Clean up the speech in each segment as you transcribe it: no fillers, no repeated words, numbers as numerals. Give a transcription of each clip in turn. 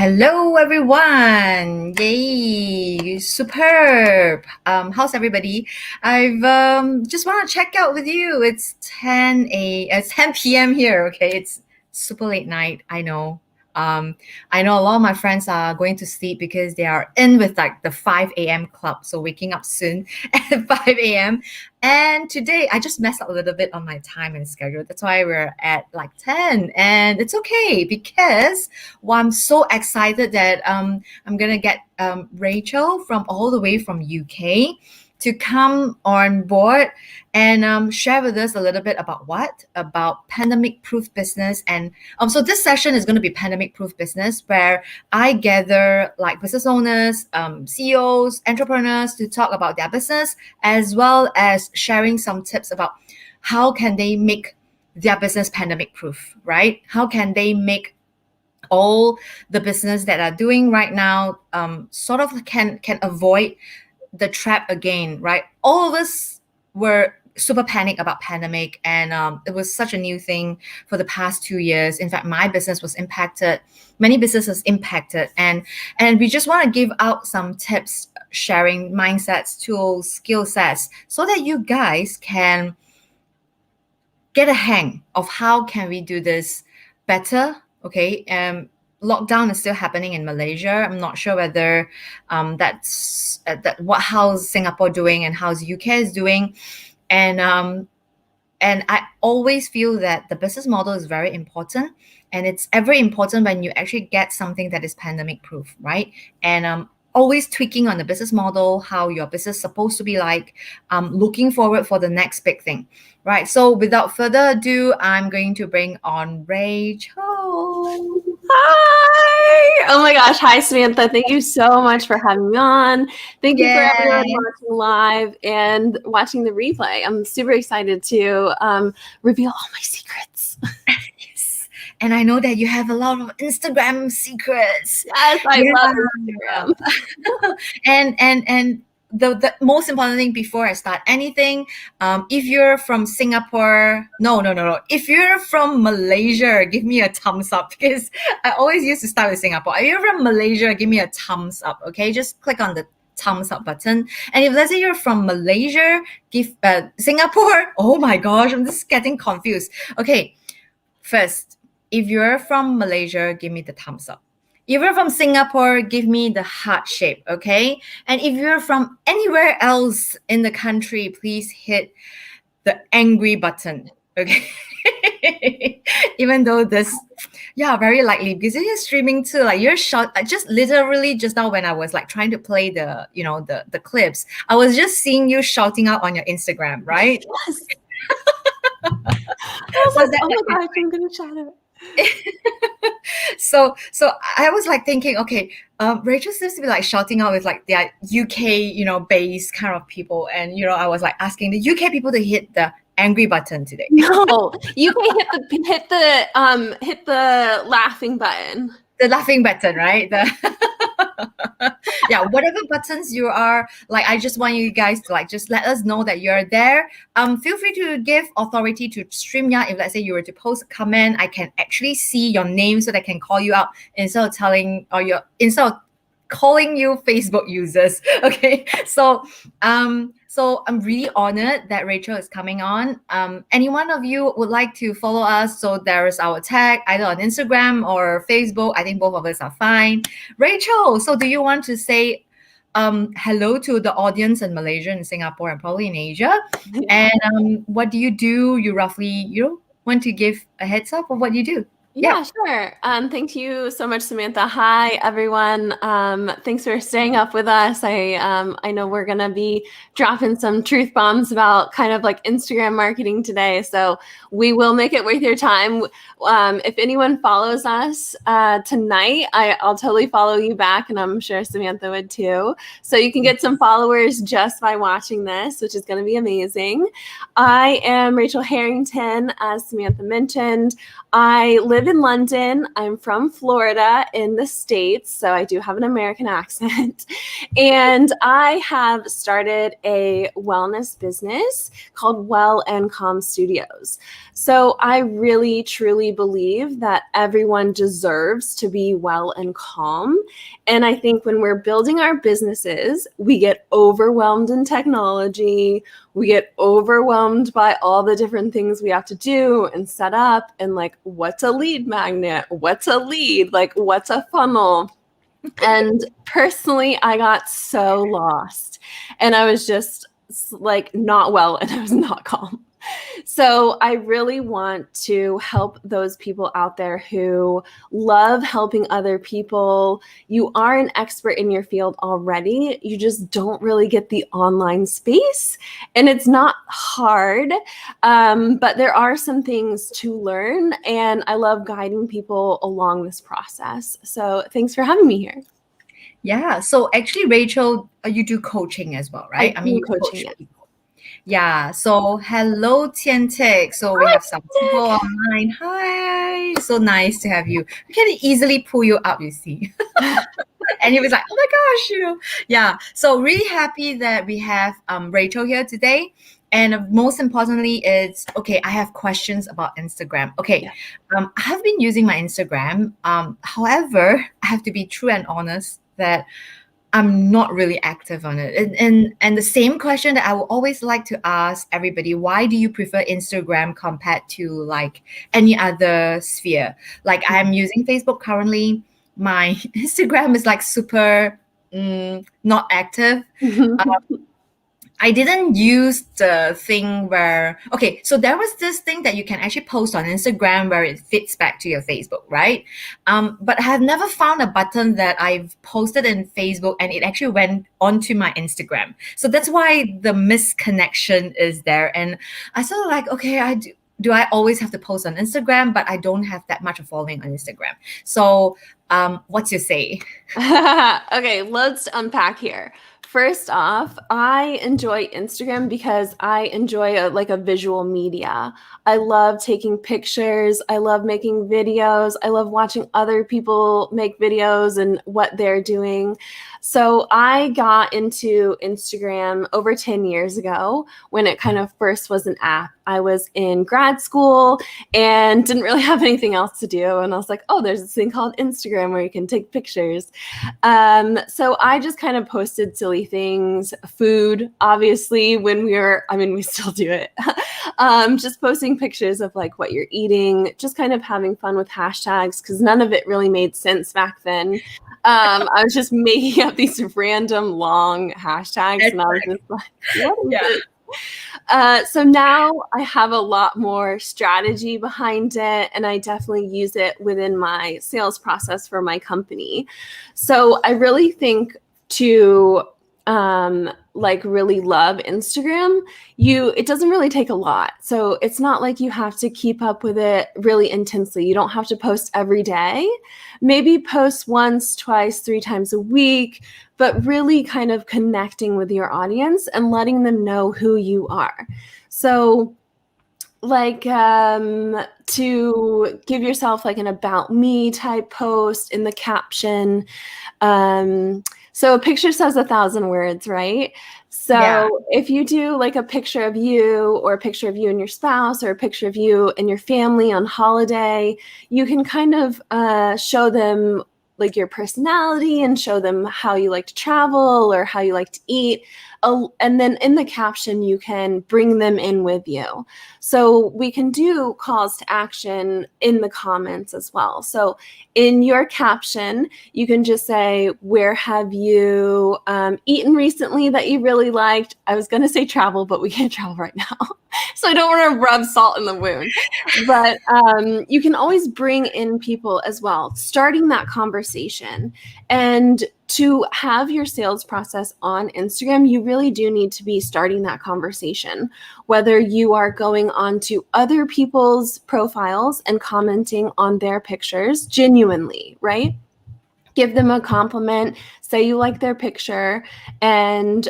Hello, everyone! Yay! Superb! How's everybody? I've just want to check out with you. It's 10 p.m. here. Okay, it's super late night. I know. I know a lot of my friends are going to sleep because they are in with like the 5 a.m. club, so waking up soon at 5 a.m. And today I just messed up a little bit on my time and schedule. That's why we're at like 10, and it's okay because I'm so excited that I'm gonna get Rachel from all the way from UK to come on board and share with us a little bit about pandemic-proof business. And so this session is going to be pandemic-proof business, where I gather like business owners, CEOs, entrepreneurs to talk about their business, as well as sharing some tips about how can they make their business pandemic-proof, right? How can they make all the business that are doing right now sort of can avoid the trap again, right? All of us were super panicked about pandemic, and it was such a new thing for the past 2 years. In fact, my business was impacted, many businesses impacted, and we just want to give out some tips, sharing mindsets, tools, skill sets, so that you guys can get a hang of how can we do this better. Okay, lockdown is still happening in Malaysia. I'm not sure whether that's how's Singapore doing and how's UK is doing, and I always feel that the business model is very important, and it's ever important when you actually get something that is pandemic proof, right? And always tweaking on the business model, how your business is supposed to be like, looking forward for the next big thing, right? So without further ado, I'm going to bring on Rachel. Hi! Oh my gosh. Hi, Samantha. Thank you so much for having me on. Thank you for everyone watching live and watching the replay. I'm super excited to reveal all my secrets. Yes. And I know that you have a lot of Instagram secrets. Yes, I love Instagram. and the most important thing before I start anything, if you're from Singapore, no. If you're from Malaysia, give me a thumbs up, because I always used to start with Singapore. If you're from Malaysia, give me a thumbs up, okay? Just click on the thumbs up button. And if let's say you're from Malaysia, give Singapore, oh my gosh, I'm just getting confused. Okay, first, if you're from Malaysia, give me the thumbs up. If you're from Singapore, give me the heart shape, okay? And if you're from anywhere else in the country, please hit the angry button, okay? Even though this, very likely, because you're streaming too, like you're just literally just now when I was like trying to play the, the clips, I was just seeing you shouting out on your Instagram, right? Yes. I was like, oh my gosh, I'm gonna shout it. So I was like thinking, okay, Rachel seems to be like shouting out with like their UK, based kind of people, and I was like asking the UK people to hit the angry button today. No, you can hit the laughing button. The laughing button, right? Yeah, whatever buttons you are, like, I just want you guys to like just let us know that you're there. Feel free to give authority to StreamYard. If let's say you were to post a comment, I can actually see your name so that I can call you out instead of calling you Facebook users. Okay, so I'm really honored that Rachel is coming on. Any one of you would like to follow us, so there is our tag either on Instagram or Facebook. I think both of us are fine. Rachel, so do you want to say hello to the audience in Malaysia and Singapore and probably in Asia? Yeah. And what do? You roughly, want to give a heads up of what you do? Yeah, sure. Thank you so much, Samantha. Hi, everyone. Thanks for staying up with us. I know we're going to be dropping some truth bombs about kind of like Instagram marketing today, so we will make it worth your time. If anyone follows us tonight, I'll totally follow you back, and I'm sure Samantha would too. So you can get some followers just by watching this, which is going to be amazing. I am Rachel Harrington, as Samantha mentioned. I live live in London. I'm from Florida in the States, so I do have an American accent. And I have started a wellness business called Well and Calm Studios. So I really, truly believe that everyone deserves to be well and calm. And I think when we're building our businesses, we get overwhelmed in technology. We get overwhelmed by all the different things we have to do and set up, and like, what's a lead magnet? What's a lead? Like, what's a funnel? And personally, I got so lost, and I was just like not well, and I was not calm. So I really want to help those people out there who love helping other people. You are an expert in your field already. You just don't really get the online space, and it's not hard, but there are some things to learn, and I love guiding people along this process. So thanks for having me here. Yeah. So actually, Rachel, you do coaching as well, right? I do you coaching, coach yes. people. Yeah. So hello, Tiantek. So we Hi, have some people online. Hi. So nice to have you. We can easily pull you up, you see. And he was like, oh my gosh, Yeah. So really happy that we have Rachel here today. And most importantly, it's okay. I have questions about Instagram. Okay. Yeah. I have been using my Instagram. However, I have to be true and honest that I'm not really active on it. And the same question that I would always like to ask everybody, why do you prefer Instagram compared to like any other sphere? Like I'm using Facebook currently. My Instagram is like super not active. I didn't use the thing where, okay, so there was this thing that you can actually post on Instagram where it fits back to your Facebook, right? But I have never found a button that I've posted in Facebook and it actually went onto my Instagram. So that's why the misconnection is there. And I sort of like, okay, do I always have to post on Instagram? But I don't have that much of following on Instagram. So what's your say? Okay, let's unpack here. First off, I enjoy Instagram because I enjoy a visual media. I love taking pictures. I love making videos. I love watching other people make videos and what they're doing. So I got into Instagram over 10 years ago when it kind of first was an app. I was in grad school and didn't really have anything else to do. And I was like, oh, there's this thing called Instagram where you can take pictures. So I just kind of posted silly things, food, obviously, we still do it. Just posting pictures of like what you're eating, just kind of having fun with hashtags because none of it really made sense back then. I was just making up these random long hashtags, and I was just like, what is this? So now I have a lot more strategy behind it, and I definitely use it within my sales process for my company. So I really think to really love Instagram, it doesn't really take a lot. So it's not like you have to keep up with it really intensely. You don't have to post every day. Maybe post once, twice, 3 times a week, but really kind of connecting with your audience and letting them know who you are. So to give yourself like an about me type post in the caption. So a picture says 1,000 words, right? So if you do like a picture of you or a picture of you and your spouse or a picture of you and your family on holiday, you can kind of show them like your personality and show them how you like to travel or how you like to eat. And then in the caption, you can bring them in with you. So we can do calls to action in the comments as well. So in your caption, you can just say, where have you eaten recently that you really liked? I was going to say travel, but we can't travel right now. So I don't want to rub salt in the wound. But you can always bring in people as well, starting that conversation. And to have your sales process on Instagram, you really do need to be starting that conversation, whether you are going onto other people's profiles and commenting on their pictures genuinely, right? give them a compliment, say you like their picture, and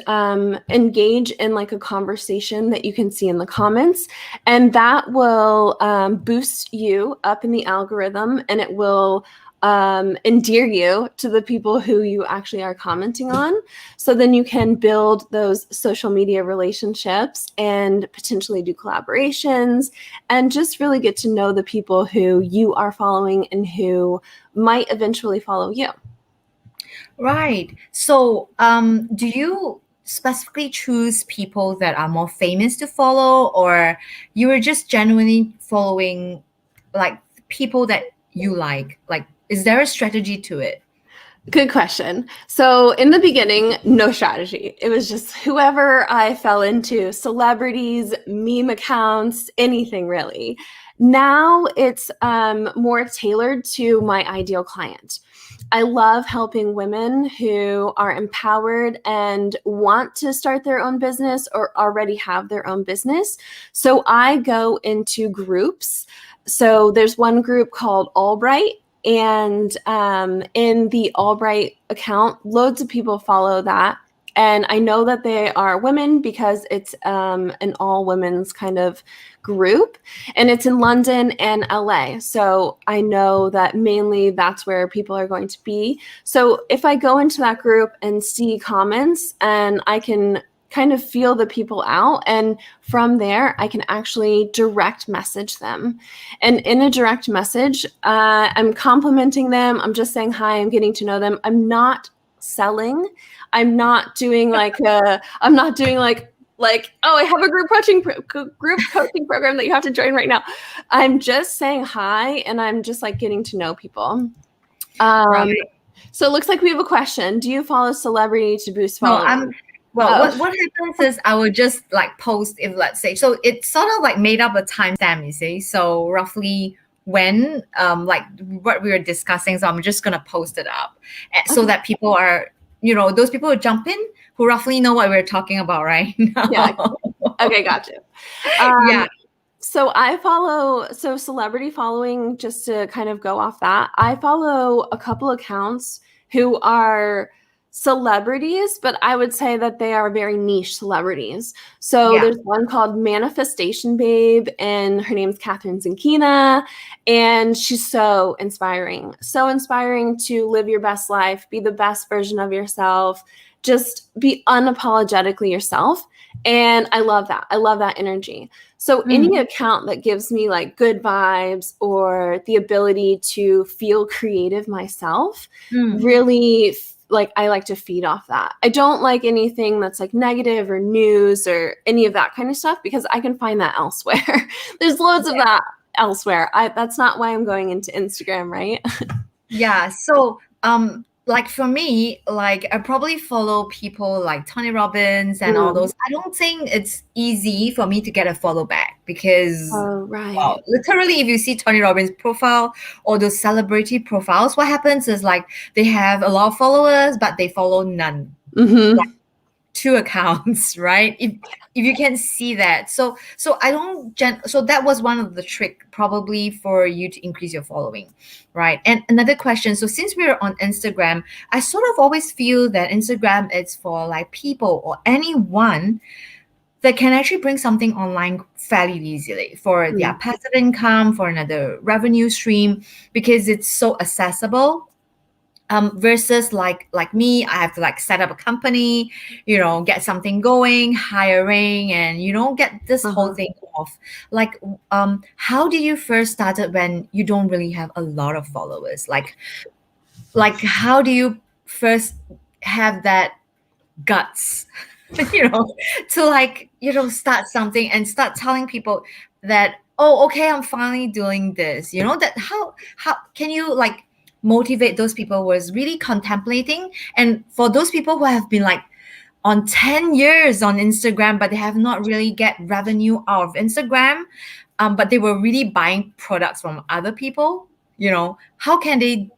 engage in like a conversation that you can see in the comments. And that will boost you up in the algorithm, and it will endear you to the people who you actually are commenting on. So then you can build those social media relationships and potentially do collaborations and just really get to know the people who you are following and who might eventually follow you. Right. So, do you specifically choose people that are more famous to follow, or you were just genuinely following like people that you like? Like, is there a strategy to it? Good question. So in the beginning, no strategy. It was just whoever I fell into, celebrities, meme accounts, anything really. Now it's more tailored to my ideal client. I love helping women who are empowered and want to start their own business or already have their own business. So I go into groups. So there's one group called Albright, and in the Albright account, loads of people follow that. And I know that they are women because it's an all women's kind of group, and it's in London and LA. So I know that mainly that's where people are going to be. So if I go into that group and see comments, and I can kind of feel the people out, and from there I can actually direct message them. And in a direct message, I'm complimenting them. I'm just saying hi. I'm getting to know them. I'm not selling. I'm not doing like oh, I have a group coaching program that you have to join right now. I'm just saying hi, and I'm just like getting to know people. Right. So it looks like we have a question. Do you follow celebrity to boost No, following? what happens is I will just like post, if let's say, so it's sort of like made up a timestamp, you see. So roughly when like what we were discussing, so I'm just gonna post it up so that people are, those people who jump in who roughly know what we're talking about right now. Yeah. Okay, gotcha. Yeah. So celebrity following, just to kind of go off that, I follow a couple accounts who are celebrities, but I would say that they are very niche celebrities. So Yeah. there's one called Manifestation Babe, and her name's Catherine Zinkina, and she's so inspiring to live your best life, be the best version of yourself, just be unapologetically yourself. And I love that. I love that energy. So any account that gives me like good vibes or the ability to feel creative myself, really like I like to feed off that. I don't like anything that's like negative or news or any of that kind of stuff, because I can find that elsewhere. There's loads of that elsewhere. That's not why I'm going into Instagram, right? Yeah. So like for me, like I probably follow people like Tony Robbins and all those. I don't think it's easy for me to get a follow back because Oh, right. well, literally if you see Tony Robbins profile or those celebrity profiles, what happens is like they have a lot of followers, but they follow none. Like, 2 accounts, right? If you can see that. So I don't so that was one of the trick probably for you to increase your following, right? And another question, so since we're on Instagram, I sort of always feel that Instagram is for like people or anyone that can actually bring something online fairly easily for their passive income, for another revenue stream, because it's so accessible. Versus like me, I have to like set up a company, get something going, hiring, and get this whole thing off. Like, how did you first started when you don't really have a lot of followers? Like how do you first have that guts, to like start something and start telling people that, oh, okay, I'm finally doing this. That how can you like motivate those people who was really contemplating, and for those people who have been like on 10 years on Instagram but they have not really get revenue out of Instagram, but they were really buying products from other people. How can they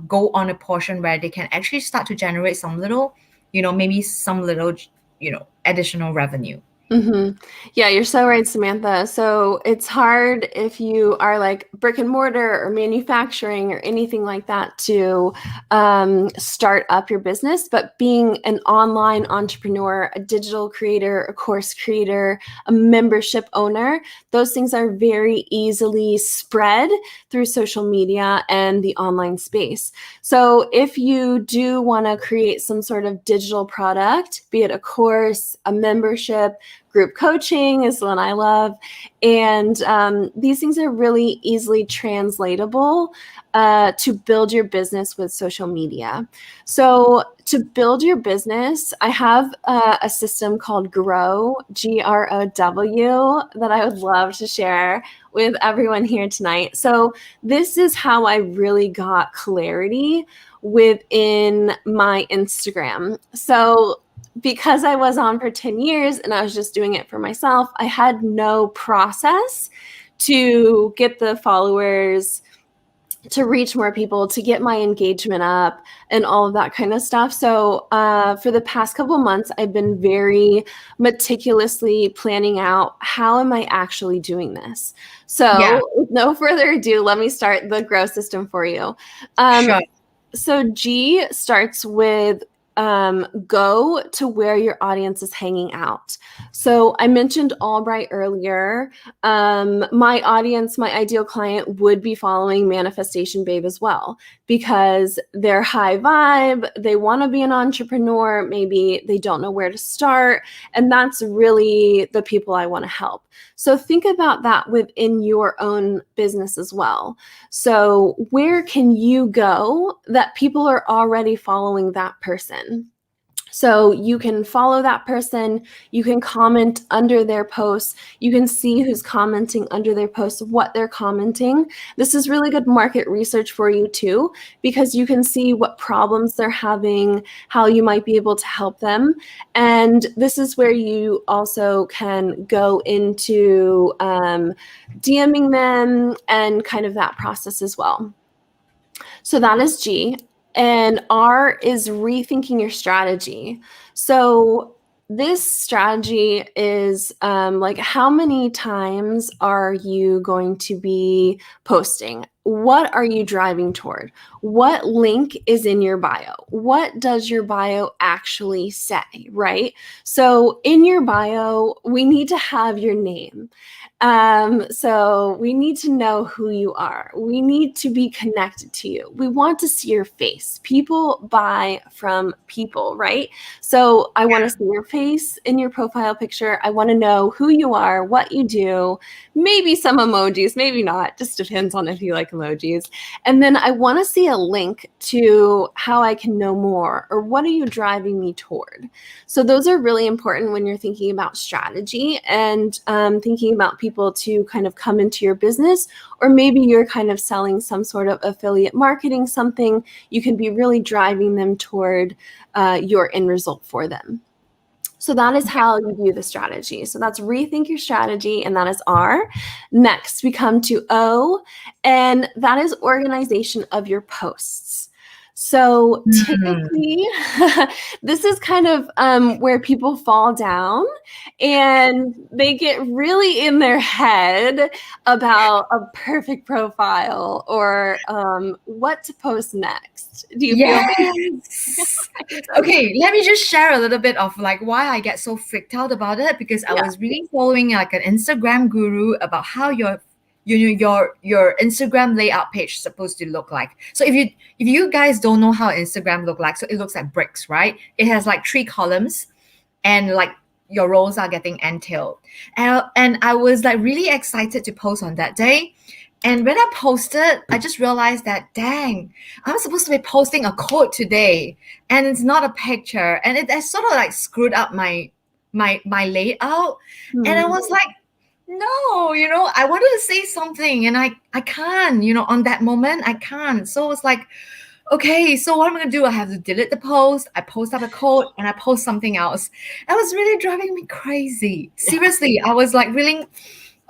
go on a portion where they can actually start to generate some little, maybe some little additional revenue? Mm-hmm. Yeah, you're so right, Samantha. So it's hard if you are like brick and mortar or manufacturing or anything like that to start up your business. But being an online entrepreneur, a digital creator, a course creator, a membership owner, those things are very easily spread through social media and the online space. So if you do want to create some sort of digital product, be it a course, a membership, group coaching is one I love. And these things are really easily translatable to build your business with social media. So to build your business, I have a system called Grow, Grow, that I would love to share with everyone here tonight. So this is how I really got clarity within my Instagram. So because I was on for 10 years and I was just doing it for myself, I had no process to get the followers, to reach more people, to get my engagement up and all of that kind of stuff. So for the past couple of months, I've been very meticulously planning out how am I actually doing this. Yeah, So with no further ado, let me start the grow system for you. sure. So G starts with go to where your audience is hanging out. So I mentioned Albright earlier. My audience, my ideal client would be following Manifestation Babe as well because they're high vibe. They want to be an entrepreneur. Maybe they don't know where to start. And that's really the people I want to help. So think about that within your own business as well. So where can you go that people are already following that person? So you can follow that person, you can comment under their posts, you can see who's commenting under their posts, what they're commenting. This is really good market research for you too, because you can see what problems they're having, how you might be able to help them. And this is where you also can go into DMing them and kind of that process as well. So that is G. And R is rethinking your strategy. So this strategy is like how many times are you going to be posting? What are you driving toward? What link is in your bio? What does your bio actually say, right? So in your bio, we need to have your name. So we need to know who you are. We need to be connected to you. We want to see your face. People buy from people, right? So I want to see your face in your profile picture. I want to know who you are, what you do, maybe some emojis, maybe not. Just depends on if you like emojis. And then I want to see a link to how I can know more or what are you driving me toward. So those are really important when you're thinking about strategy and thinking about people to kind of come into your business, or maybe you're kind of selling some sort of affiliate marketing, something you can be really driving them toward your end result for them. So that is how you view the strategy. So that's rethink your strategy, and that is R. Next, we come to O, and that is organization of your posts. So typically, this is kind of where people fall down and they get really in their head about a perfect profile or what to post next. Do you feel me? Yes. Okay, let me just share a little bit of like why I get so freaked out about it because I Yeah. was really following like an Instagram guru about how your Instagram layout page is supposed to look like. So if you guys don't know how Instagram look like, so it looks like bricks, right? It has like 3 columns and like your rows are getting entailed. And I was like really excited to post on that day. And when I posted, I just realized that, dang, I'm supposed to be posting a quote today, and it's not a picture, and it sort of like screwed up my layout. And I was like, no, I wanted to say something, and I can't, on that moment, I can't. So it's like, okay, so what am I gonna do? I have to delete the post. I post up a quote, and I post something else. That was really driving me crazy. Seriously, I was like, really.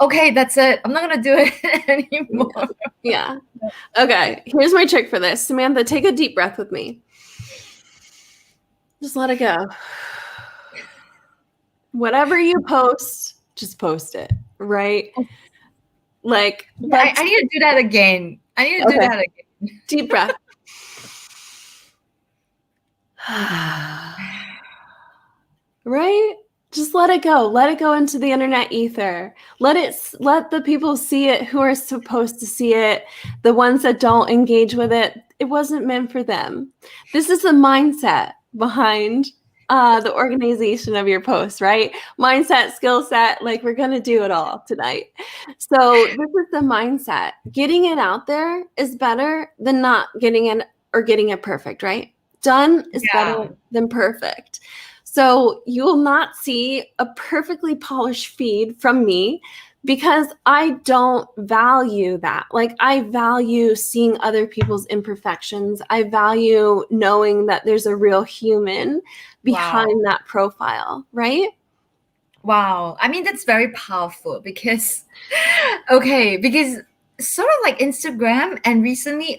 Okay, that's it. I'm not gonna do it anymore. Yeah. Okay. Here's my trick for this. Samantha, take a deep breath with me. Just let it go. Whatever you post, just post it, right? Like, I need to do that again. I need to do that again. Deep breath. Right? Just let it go. Let it go into the internet ether. Let the people see it who are supposed to see it. The ones that don't engage with it, it wasn't meant for them. This is the mindset behind the organization of your post, right? Mindset, skill set, like we're going to do it all tonight. So this is the mindset. Getting it out there is better than not getting it or getting it perfect, right? Done is better than perfect. So you will not see a perfectly polished feed from me because I don't value that. Like, I value seeing other people's imperfections. I value knowing that there's a real human behind that profile, right? Wow. I mean, that's very powerful because, because sort of like Instagram and recently,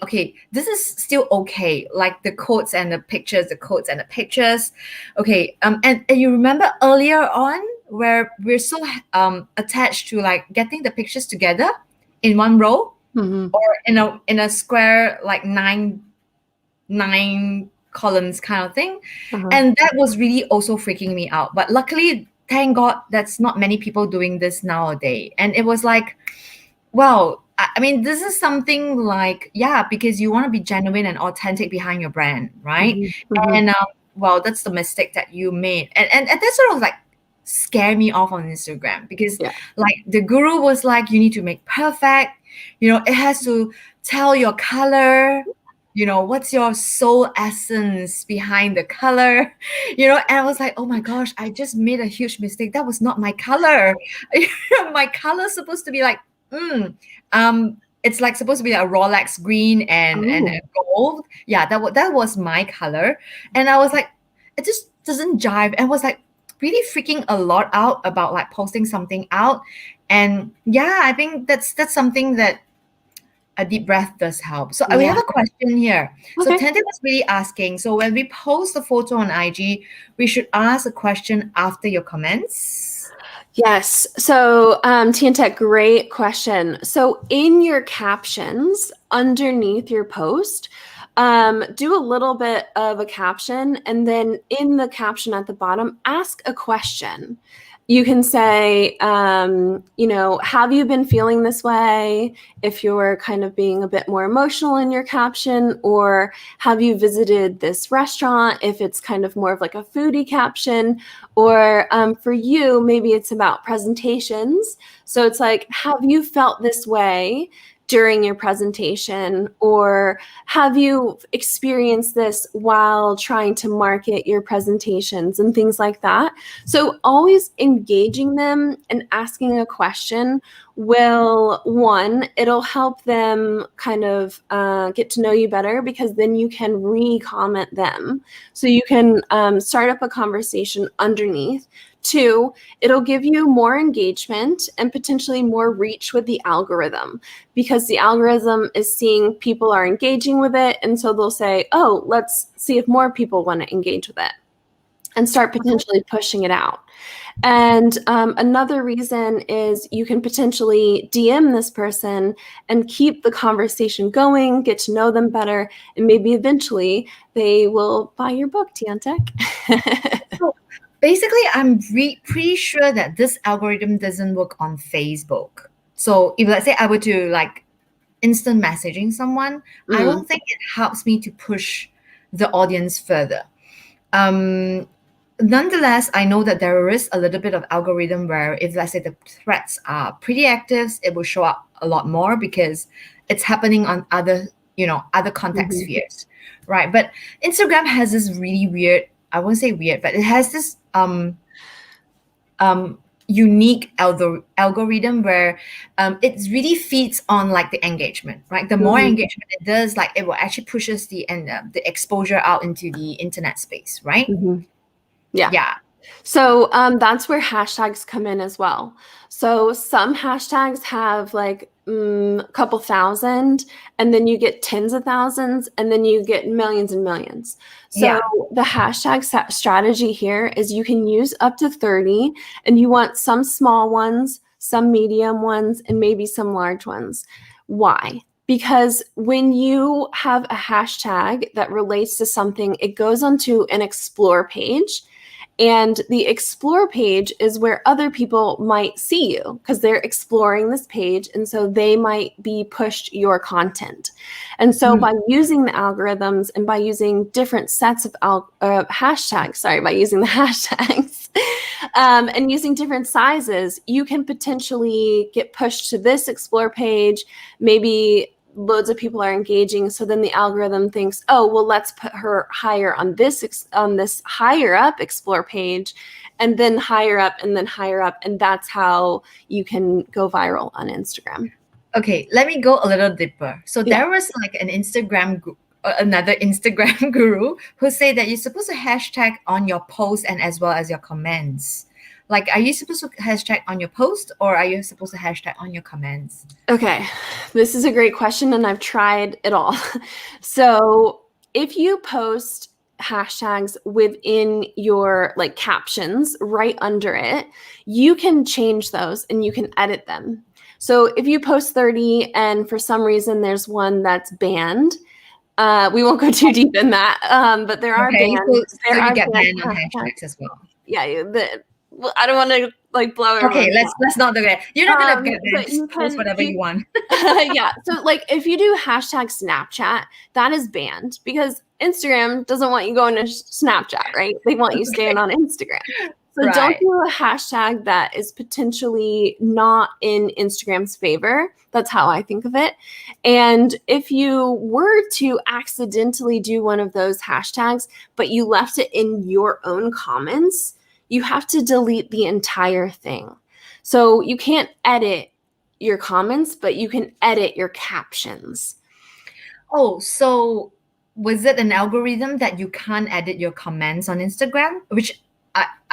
this is still okay. Like the quotes and the pictures, Okay. And you remember earlier on where we're so attached to like getting the pictures together in one row or in a square, like nine columns kind of thing. And that was really also freaking me out. But luckily, thank God that's not many people doing this nowadays. And it was like, wow, I mean, this is something like, because you want to be genuine and authentic behind your brand, right? And that's the mistake that you made. And that sort of like scare me off on Instagram because like the guru was like, you need to make perfect, it has to tell your color, what's your soul essence behind the color, and I was like, oh my gosh, I just made a huge mistake. That was not my color. My color is supposed to be like, it's like supposed to be a Rolex green and gold. Yeah, that was my color. And I was like, it just doesn't jive. And was like really freaking a lot out about like posting something out. And I think that's something that a deep breath does help. So we have a question here. So Tente was really asking, so when we post a photo on IG, we should ask a question after your comments? Yes. So Tiantech, great question. So in your captions underneath your post, do a little bit of a caption, and then in the caption at the bottom, ask a question. You can say, have you been feeling this way? If you're kind of being a bit more emotional in your caption, or have you visited this restaurant? If it's kind of more of like a foodie caption, or for you, maybe it's about presentations. So it's like, have you felt this way during your presentation, or have you experienced this while trying to market your presentations and things like that? So always engaging them and asking a question will, one, it'll help them kind of get to know you better, because then you can re-comment them. So you can start up a conversation underneath. Two, it'll give you more engagement and potentially more reach with the algorithm, because the algorithm is seeing people are engaging with it. And so they'll say, oh, let's see if more people want to engage with it, and start potentially pushing it out. And another reason is you can potentially DM this person and keep the conversation going, get to know them better, and maybe eventually they will buy your book, Tiantech. So basically, I'm pretty sure that this algorithm doesn't work on Facebook. So if let's say I were to like instant messaging someone, I don't think it helps me to push the audience further. Nonetheless, I know that there is a little bit of algorithm where if let's say the threads are pretty active, it will show up a lot more because it's happening on other contact spheres, right? But Instagram has this really weird, I won't say weird, but it has this unique algorithm where it really feeds on like the engagement, right? The more engagement it does, like it will actually pushes the exposure out into the internet space, right? Yeah. So that's where hashtags come in as well. So some hashtags have like a couple thousand, and then you get tens of thousands, and then you get millions and millions. So Yeah. the hashtag strategy here is you can use up to 30, and you want some small ones, some medium ones, and maybe some large ones. Why? Because when you have a hashtag that relates to something, it goes onto an explore page. And the explore page is where other people might see you because they're exploring this page. And so they might be pushed your content. And so by using the algorithms and by using different sets of hashtags, by using the hashtags and using different sizes, you can potentially get pushed to this explore page. Maybe loads of people are engaging, so then the algorithm thinks, oh well, let's put her higher on this higher up explore page, and then higher up, and that's how you can go viral on Instagram. Okay, let me go a little deeper. So Yeah. there was like another Instagram guru who said that you're supposed to hashtag on your post and as well as your comments. Like, are you supposed to hashtag on your post or are you supposed to hashtag on your comments? Okay, this is a great question, and I've tried it all. So if you post hashtags within your like captions right under it, you can change those and you can edit them. So if you post 30 and for some reason there's one that's banned, we won't go too deep in that, but there are Okay, banned. so There you are get banned banned on hashtags. hashtags as well. Yeah, well, I don't want to like blow everyone. Okay, let's not do that. You're not gonna get But banned. you Just post whatever you want. yeah. So like if you do hashtag Snapchat, that is banned because Instagram doesn't want you going to Snapchat, right? They want you staying on Instagram. So don't Right. do a hashtag that is potentially not in Instagram's favor. That's how I think of it. And if you were to accidentally do one of those hashtags, but you left it in your own comments, you have to delete the entire thing. So you can't edit your comments, but you can edit your captions. Oh, so was it an algorithm that you can't edit your comments on Instagram? Which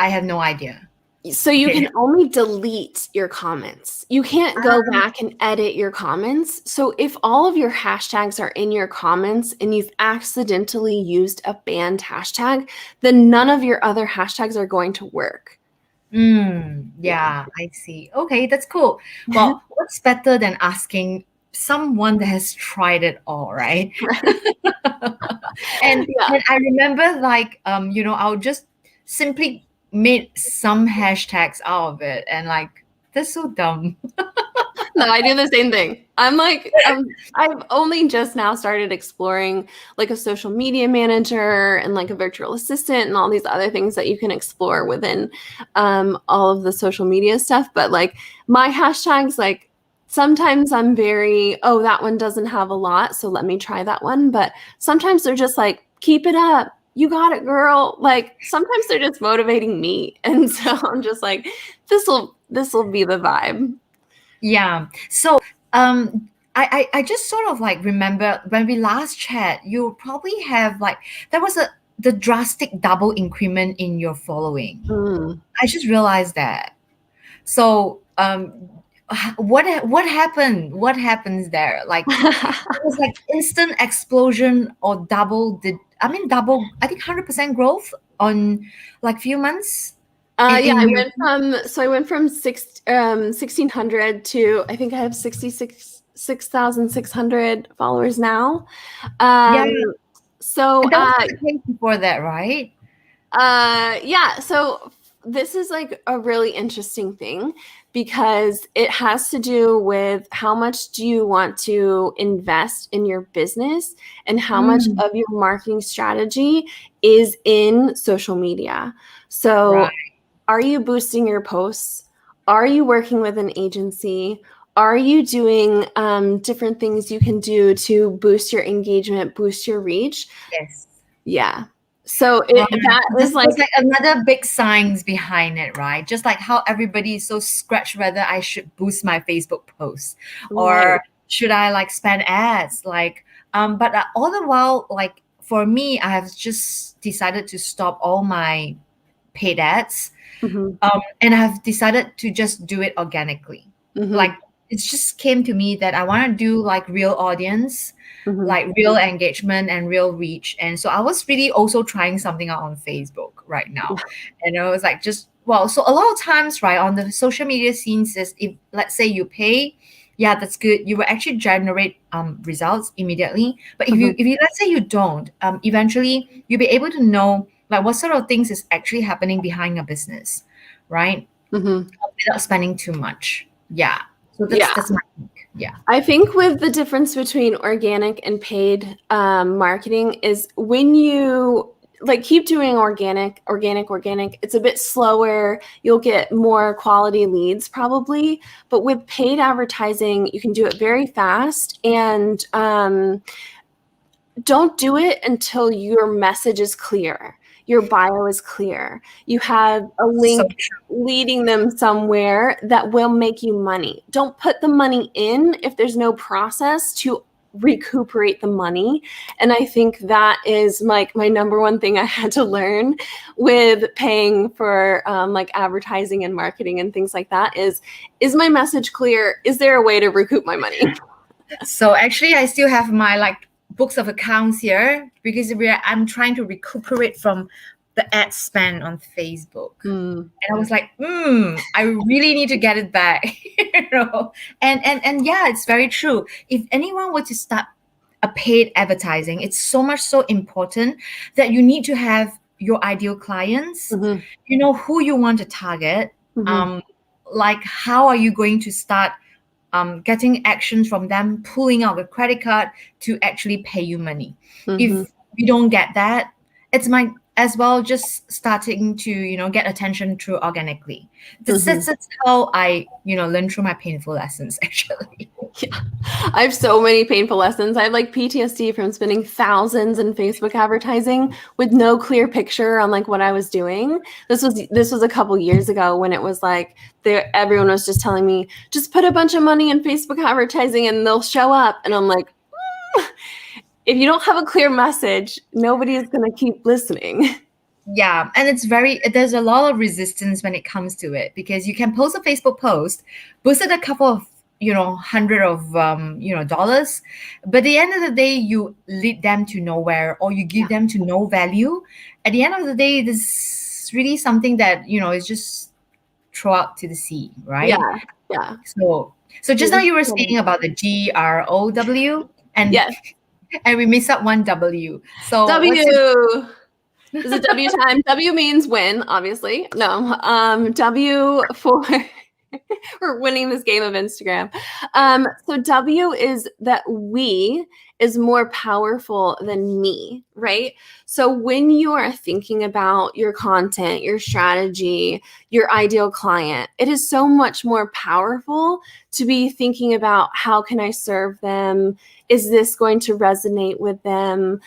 I have no idea. So you Okay. can only delete your comments. You can't go back and edit your comments. So if all of your hashtags are in your comments and you've accidentally used a banned hashtag, then none of your other hashtags are going to work. Yeah, I see. Okay, that's cool. Well, what's better than asking someone that has tried it all, right? And Yeah. and I remember like I'll just simply made some hashtags out of it and like that's so dumb. No, I do the same thing. I'm like, I've only just now started exploring like a social media manager and like a virtual assistant and all these other things that you can explore within all of the social media stuff. But like my hashtags, like sometimes I'm oh, that one doesn't have a lot, so let me try that one. But sometimes they're just like, keep it up. You got it, girl. Like sometimes they're just motivating me. And so I'm just like, this will be the vibe. Yeah. So I just sort of like remember when we last chat, you probably have like there was the drastic double increment in your following. Mm. I just realized that. So what happened? What happens there? Like it was like instant explosion or double, I think 100% growth on like few months. Yeah, In your I went from 1,600 to I think I have 6,600 followers now. Yeah, So and that was the case before that, right? yeah, so this is like a really interesting thing because it has to do with how much do you want to invest in your business and how much Mm, of your marketing strategy is in social media. So right. are you boosting your posts? Are you working with an agency? Are you doing different things you can do to boost your engagement, boost your reach? Yes. Yeah. So Right. that is There's like, like another big signs behind it, right? Just like how everybody is so scratched whether I should boost my Facebook posts right. or should I like spend ads, like but all the while, like for me, I have just decided to stop all my paid ads, Mhm. and I've decided to just do it organically. Mhm. Like it just came to me that I want to do like real audience, Mhm. like real engagement and real reach. And so I was really also trying something out on Facebook right now. And I was like, just, well, so a lot of times, right, on the social media scenes is, if let's say you pay, yeah, that's good. You will actually generate results immediately. But Mhm. if you let's say you don't, eventually you'll be able to know like what sort of things is actually happening behind your business, right? Mhm. Without spending too much. Yeah. So Yeah. that's my take. Yeah. I think with the difference between organic and paid marketing is when you like keep doing organic, it's a bit slower. You'll get more quality leads probably. But with paid advertising, you can do it very fast. And don't do it until your message is clear, your bio is clear, you have a So link leading them somewhere that will make you money. Don't put the money in if there's no process to recuperate the money. And I think that is like my number one thing I had to learn with paying for like advertising and marketing and things like that is my message clear? Is there a way to recoup my money? So actually, I still have my like books of accounts here because I'm trying to recuperate from the ad spend on Facebook. And I was like, I really need to get it back, you know. And yeah, it's very true. If anyone were to start a paid advertising, it's so much so important that you need to have your ideal clients, Mhm. you know who you want to target, Mhm. um, like how are you going to start getting actions from them, pulling out a credit card to actually pay you money. Mhm. If we don't get that, it's might as well just starting to get attention through organically. Mhm. That's how I learn through my painful lessons actually. Yeah. I have so many painful lessons. I have like PTSD from spending thousands in Facebook advertising with no clear picture on like what I was doing. This was a couple years ago when it was like everyone was just telling me just put a bunch of money in Facebook advertising and they'll show up. And I'm like, if you don't have a clear message, nobody is going to keep listening. Yeah, and there's a lot of resistance when it comes to it because you can post a Facebook post, boost it a couple of hundred of dollars, but at the end of the day you lead them to nowhere or you give them to no value. At the end of the day, this is really something that is just throw out to the sea, Yeah. right? Yeah. So just now you were speaking about the GROW, and Yes. and we missed out one W. So what's your W. Is it W time? W means win, obviously. No. W for we're winning this game of Instagram. So W is that we is more powerful than me, right? So when you are thinking about your content, your strategy, your ideal client, it is so much more powerful to be thinking about how can I serve them? Is this going to resonate with them?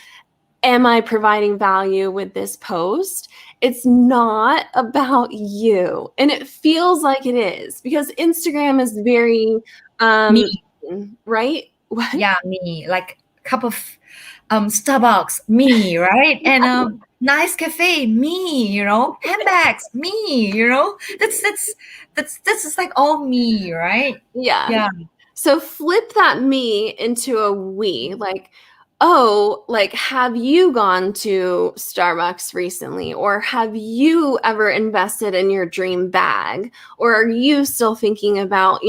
Am I providing value with this post? It's not about you. And it feels like it is because Instagram is very, me? um, right? What? Yeah, me. Like cup of Starbucks, me, right? And nice cafe, me, handbags, me, that's just like all me, right? Yeah. Yeah. So flip that me into a we, like, oh, like, have you gone to Starbucks recently? Or have you ever invested in your dream bag? Or are you still thinking about,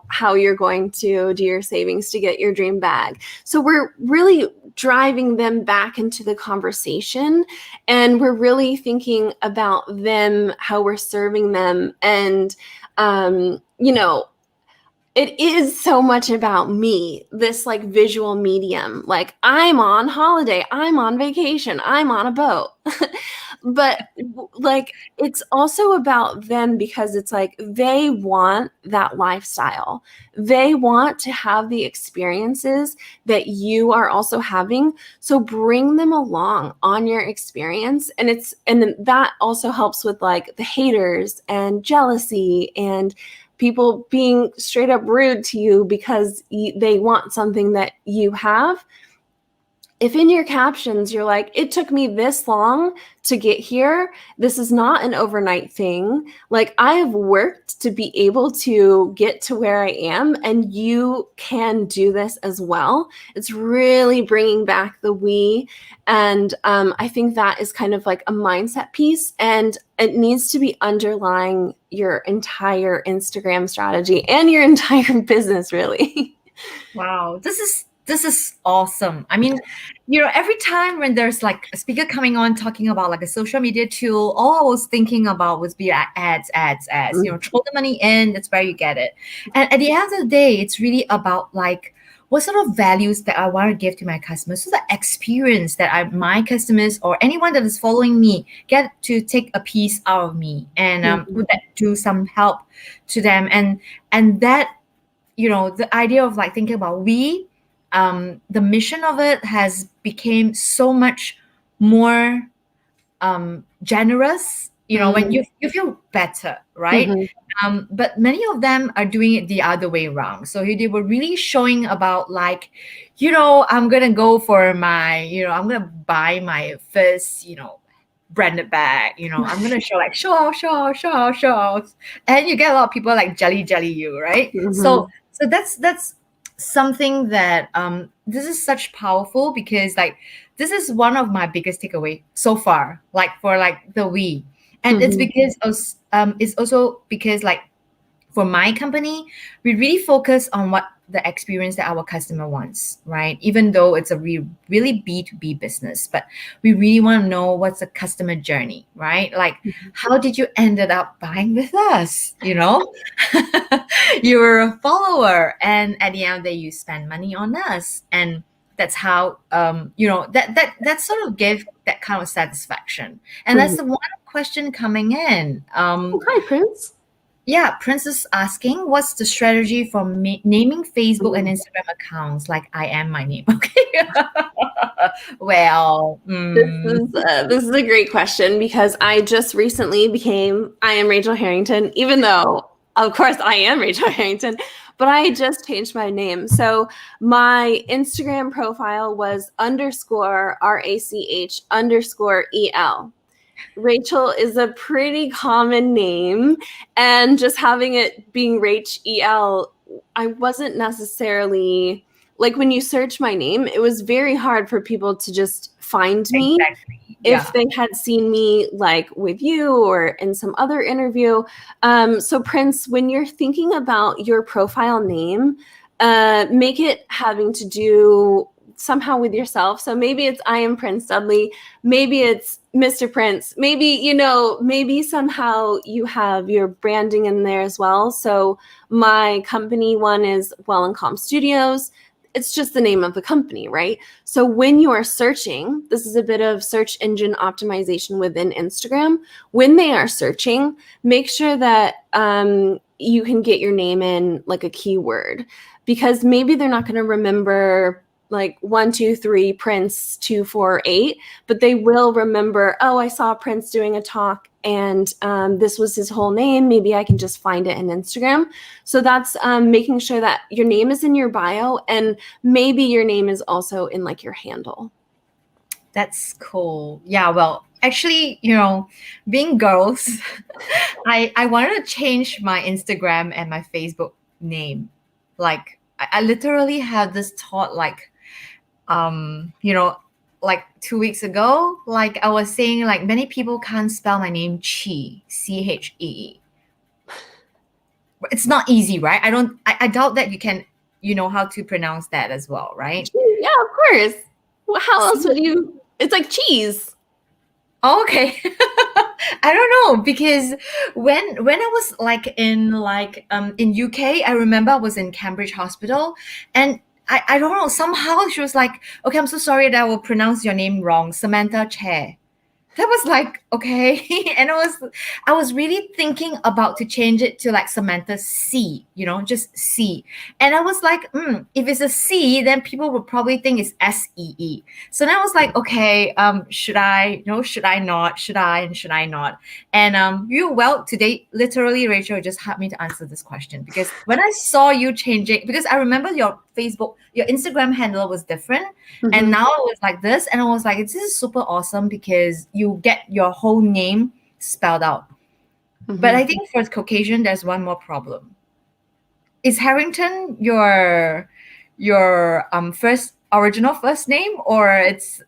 how you're going to do your savings to get your dream bag? So we're really driving them back into the conversation and we're really thinking about them, how we're serving them. And, it is so much about me, this like visual medium. Like I'm on holiday, I'm on vacation, I'm on a boat. But like it's also about them because it's like they want that lifestyle. They want to have the experiences that you are also having. So bring them along on your experience. And then that also helps with like the haters and jealousy and people being straight up rude to you because they want something that you have. if in your captions you're like, it took me this long to get here, this is not an overnight thing. Like, I have worked to be able to get to where I am, and you can do this as well. It's really bringing back the we. And I think that is kind of like a mindset piece, and it needs to be underlying your entire Instagram strategy and your entire business, really. Wow, this is awesome. I mean, every time when there's like a speaker coming on talking about like a social media tool, all I was thinking about was be ads, ads, ads. Throw the money in, that's where you get it. And at the end of the day, it's really about like what sort of values that I want to give to my customers, so the experience that my customers or anyone that is following me get to take a piece out of me, and would that do some help to them, and that the idea of like thinking about the mission of it has became so much more generous, when you feel better, right? But many of them are doing it the other way around. So they were really showing about like, I'm gonna go for my, I'm gonna buy my first, branded bag, I'm gonna show out, show out, show out, show out. And you get a lot of people like jelly you, right? So that's something that this is such powerful, because like this is one of my biggest takeaway so far, like for like the we. And it's because it's also because like for my company, we really focus on what the experience that our customer wants, right? Even though it's a really B2B business, but we really want to know what's the customer journey, right? Like, how did you ended up buying with us? You're a follower, and at the end of the day, you spend money on us, and that's how that sort of gave that kind of satisfaction. And that's the one question coming in. Hi, Prince. Yeah, Princess asking, what's the strategy for naming Facebook and Instagram accounts like I am my name? Okay. Well, This is a great question, because I just recently became I am Rachel Harrington, even though of course I am Rachel Harrington, but I just changed my name. So my Instagram profile was _RACH_EL. Rachel is a pretty common name, and just having it being Rach EL, I wasn't necessarily like, when you search my name, it was very hard for people to just find me. exactly. If they had seen me like with you or in some other interview. So Prince, when you're thinking about your profile name, make it having to do somehow with yourself. So maybe it's I am Prince Dudley, maybe it's Mr. Prince, maybe, maybe somehow you have your branding in there as well. So my company one is Well and Calm Studios. It's just the name of the company, right? So when you are searching, this is a bit of search engine optimization within Instagram. When they are searching, make sure that you can get your name in like a keyword, because maybe they're not going to remember like 123 Prince 248, but they will remember, oh, I saw Prince doing a talk and this was his whole name. Maybe I can just find it in Instagram. So that's making sure that your name is in your bio, and maybe your name is also in like your handle. That's cool. Yeah, well, actually, being girls, I wanted to change my Instagram and my Facebook name. Like I literally had this thought like like 2 weeks ago, like I was saying, like many people can't spell my name Chee, Chee. It's not easy, right? I doubt that you can, how to pronounce that as well, right? Yeah, of course. Well, how else would you? It's like cheese. Oh, okay. I don't know, because when I was like in UK, I remember I was in Cambridge Hospital, and I don't know, somehow she was like, okay, I'm so sorry that I will pronounce your name wrong, Samantha Chee. That was like, okay. And I was really thinking about to change it to like Samantha C, just C. And I was like, if it's a C, then people would probably think it's SEE. So then I was like, okay, should I, should I not? Should I and should I not? And today, literally, Rachel just helped me to answer this question, because when I saw you changing, because I remember your Facebook, your Instagram handle was different. Mhm. And now it was like this. And I was like, this is super awesome because you get your whole name spelled out. But I think for Caucasian, there's one more problem. Is Harrington your original first name, or it's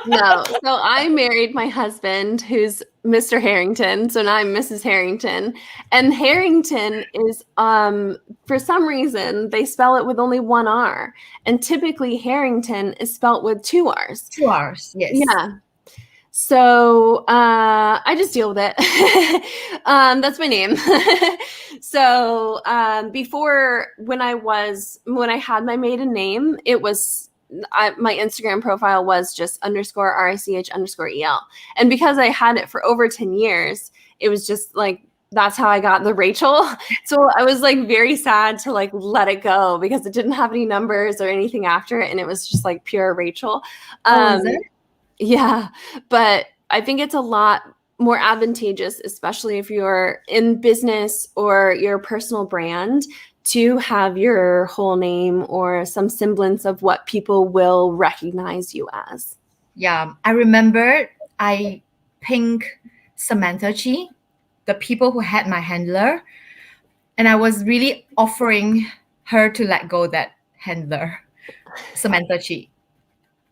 No. So I married my husband, who's Mr. Harrington. So now I'm Mrs. Harrington. And Harrington is, for some reason, they spell it with only one R. And typically Harrington is spelt with two R's. 2 hours? Yes. Yeah. So I just deal with it. That's my name. So before, when I had my maiden name, it was my Instagram profile was just _RICH_EL. And because I had it for over 10 years, it was just like, that's how I got the Rachel. So I was like very sad to like let it go because it didn't have any numbers or anything after it. And it was just like pure Rachel. Is it? Yeah, but I think it's a lot more advantageous, especially if you're in business or your personal brand, to have your whole name or some semblance of what people will recognize you as. Yeah, I remember I pinged Samantha Chee, the people who had my handler, and I was really offering her to let go that handler, Samantha Chee.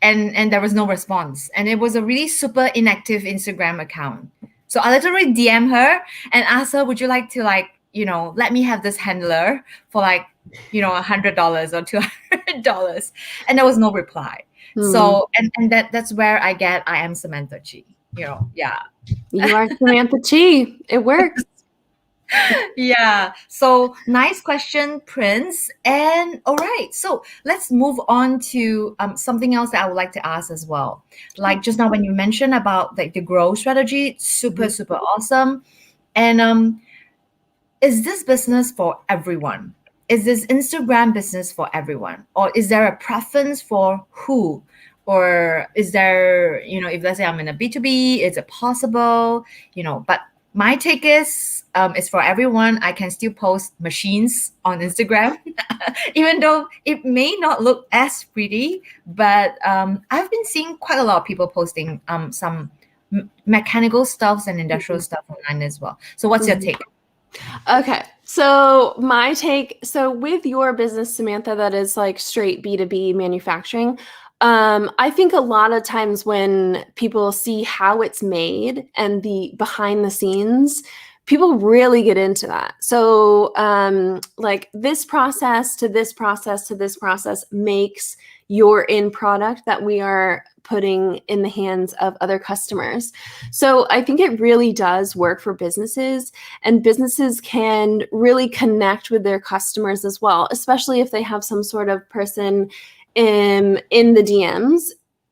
And there was no response. And it was a really super inactive Instagram account. So I literally DM her and asked her, would you like to let me have this handler for $100 or $200? And there was no reply. So and that's where I get I am Samantha Chee. Yeah. You are Samantha Chee. It works. Yeah. So nice question, Prince. And all right. So let's move on to something else that I would like to ask as well. Like just now when you mentioned about like the growth strategy, super, super awesome. And is this business for everyone? Is this Instagram business for everyone? Or is there a preference for who? Or is there, if let's say I'm in a B2B, is it possible? But my take is it's for everyone. I can still post machines on Instagram, even though it may not look as pretty. But I've been seeing quite a lot of people posting some mechanical stuffs and industrial stuff online as well. So what's your take? Okay. So my take, so with your business, Samantha, that is like straight B2B manufacturing, I think a lot of times when people see how it's made and the behind the scenes, people really get into that. So like this process to this process to this process makes your end product that we are putting in the hands of other customers. So I think it really does work for businesses, and businesses can really connect with their customers as well, especially if they have some sort of person in the DMs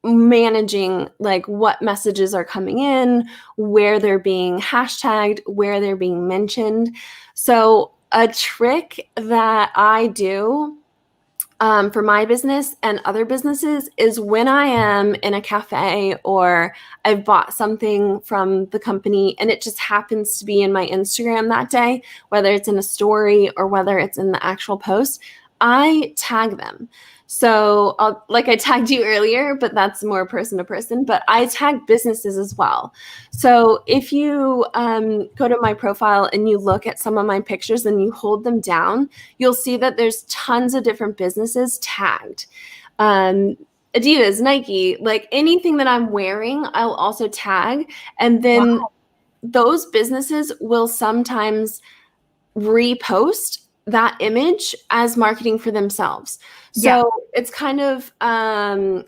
managing like what messages are coming in, where they're being hashtagged, where they're being mentioned. So a trick that I do for my business and other businesses is when I am in a cafe or I've bought something from the company and it just happens to be in my Instagram that day, whether it's in a story or whether it's in the actual post, I tag them. So like I tagged you earlier, but that's more person to person, but I tag businesses as well. So if you go to my profile and you look at some of my pictures and you hold them down, you'll see that there's tons of different businesses tagged. Adidas, Nike, like anything that I'm wearing, I'll also tag. And then those businesses will sometimes repost that image as marketing for themselves. So it's kind of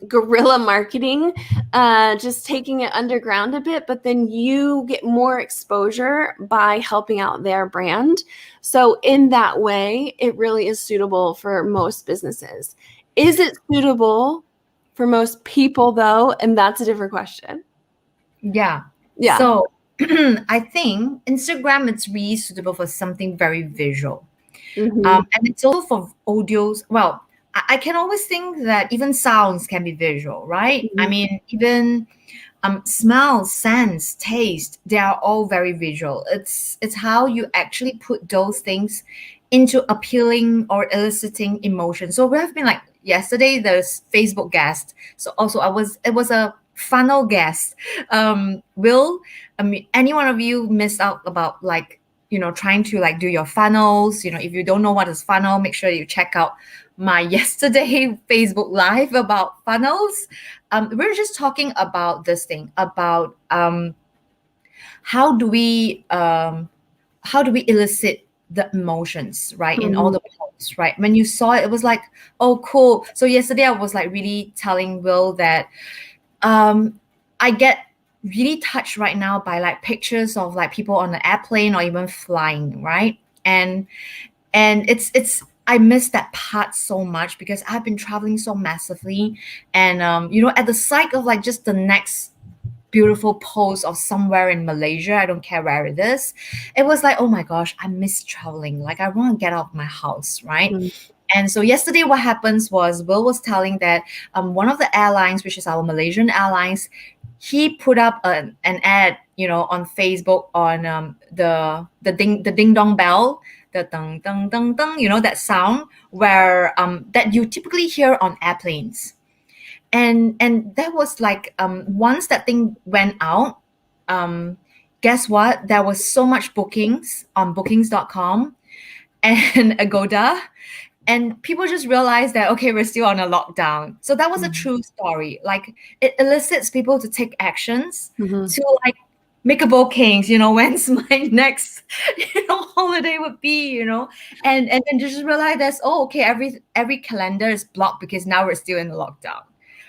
guerrilla marketing, just taking it underground a bit, but then you get more exposure by helping out their brand. So in that way, it really is suitable for most businesses. Is it suitable for most people though? And that's a different question. Yeah. Yeah. So I think Instagram is really suitable for something very visual. And it's also for audios. Well, I can always think that even sounds can be visual, right? I mean, even smell, sense, taste, they are all very visual. It's how you actually put those things into appealing or eliciting emotion. So we have been like yesterday, there's Facebook guest. So also it was a funnel guest. Will I mean any one of you missed out about like, trying to like do your funnels? If you don't know what is funnel, make sure you check out my yesterday Facebook live about funnels. We're just talking about this thing about how do we elicit the emotions, right, in all Mhm. the posts, right? When you saw it, it was like, oh, cool. So yesterday I was like really telling Will that I get really touched right now by like pictures of like people on the airplane or even flying, right? And it's I miss that part so much because I've been traveling so massively, and at the sight of like just the next beautiful post of somewhere in Malaysia, I don't care where it is, it was like, oh my gosh, I miss traveling. Like I want to get out of my house, right? Mhm. And so yesterday, what happens was Will was telling that one of the airlines, which is our Malaysian Airlines, he put up an ad, on Facebook on the ding dong bell, the ding ding ding ding, that sound where that you typically hear on airplanes. And that was like once that thing went out, um, guess what? There was so much bookings on bookings.com and Agoda, and people just realized that okay, we're still on a lockdown. So that was a Mhm. true story. Like it elicits people to take actions Mhm. to like make a bookings, when's my next holiday would be, and then just realize that, oh, okay, every calendar is blocked because now we're still in the lockdown.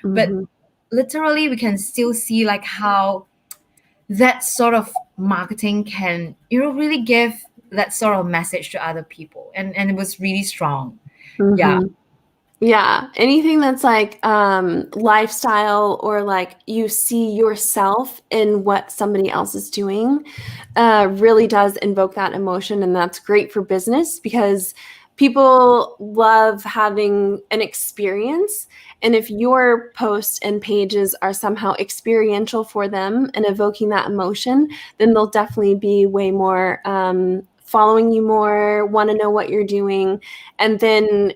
But Mhm. literally we can still see like how that sort of marketing can really give that sort of message to other people, and it was really strong. Yeah. Mhm. Yeah, anything that's like lifestyle or like you see yourself in what somebody else is doing really does invoke that emotion. And that's great for business because people love having an experience. And if your posts and pages are somehow experiential for them and evoking that emotion, then they'll definitely be way more following you more, want to know what you're doing. And then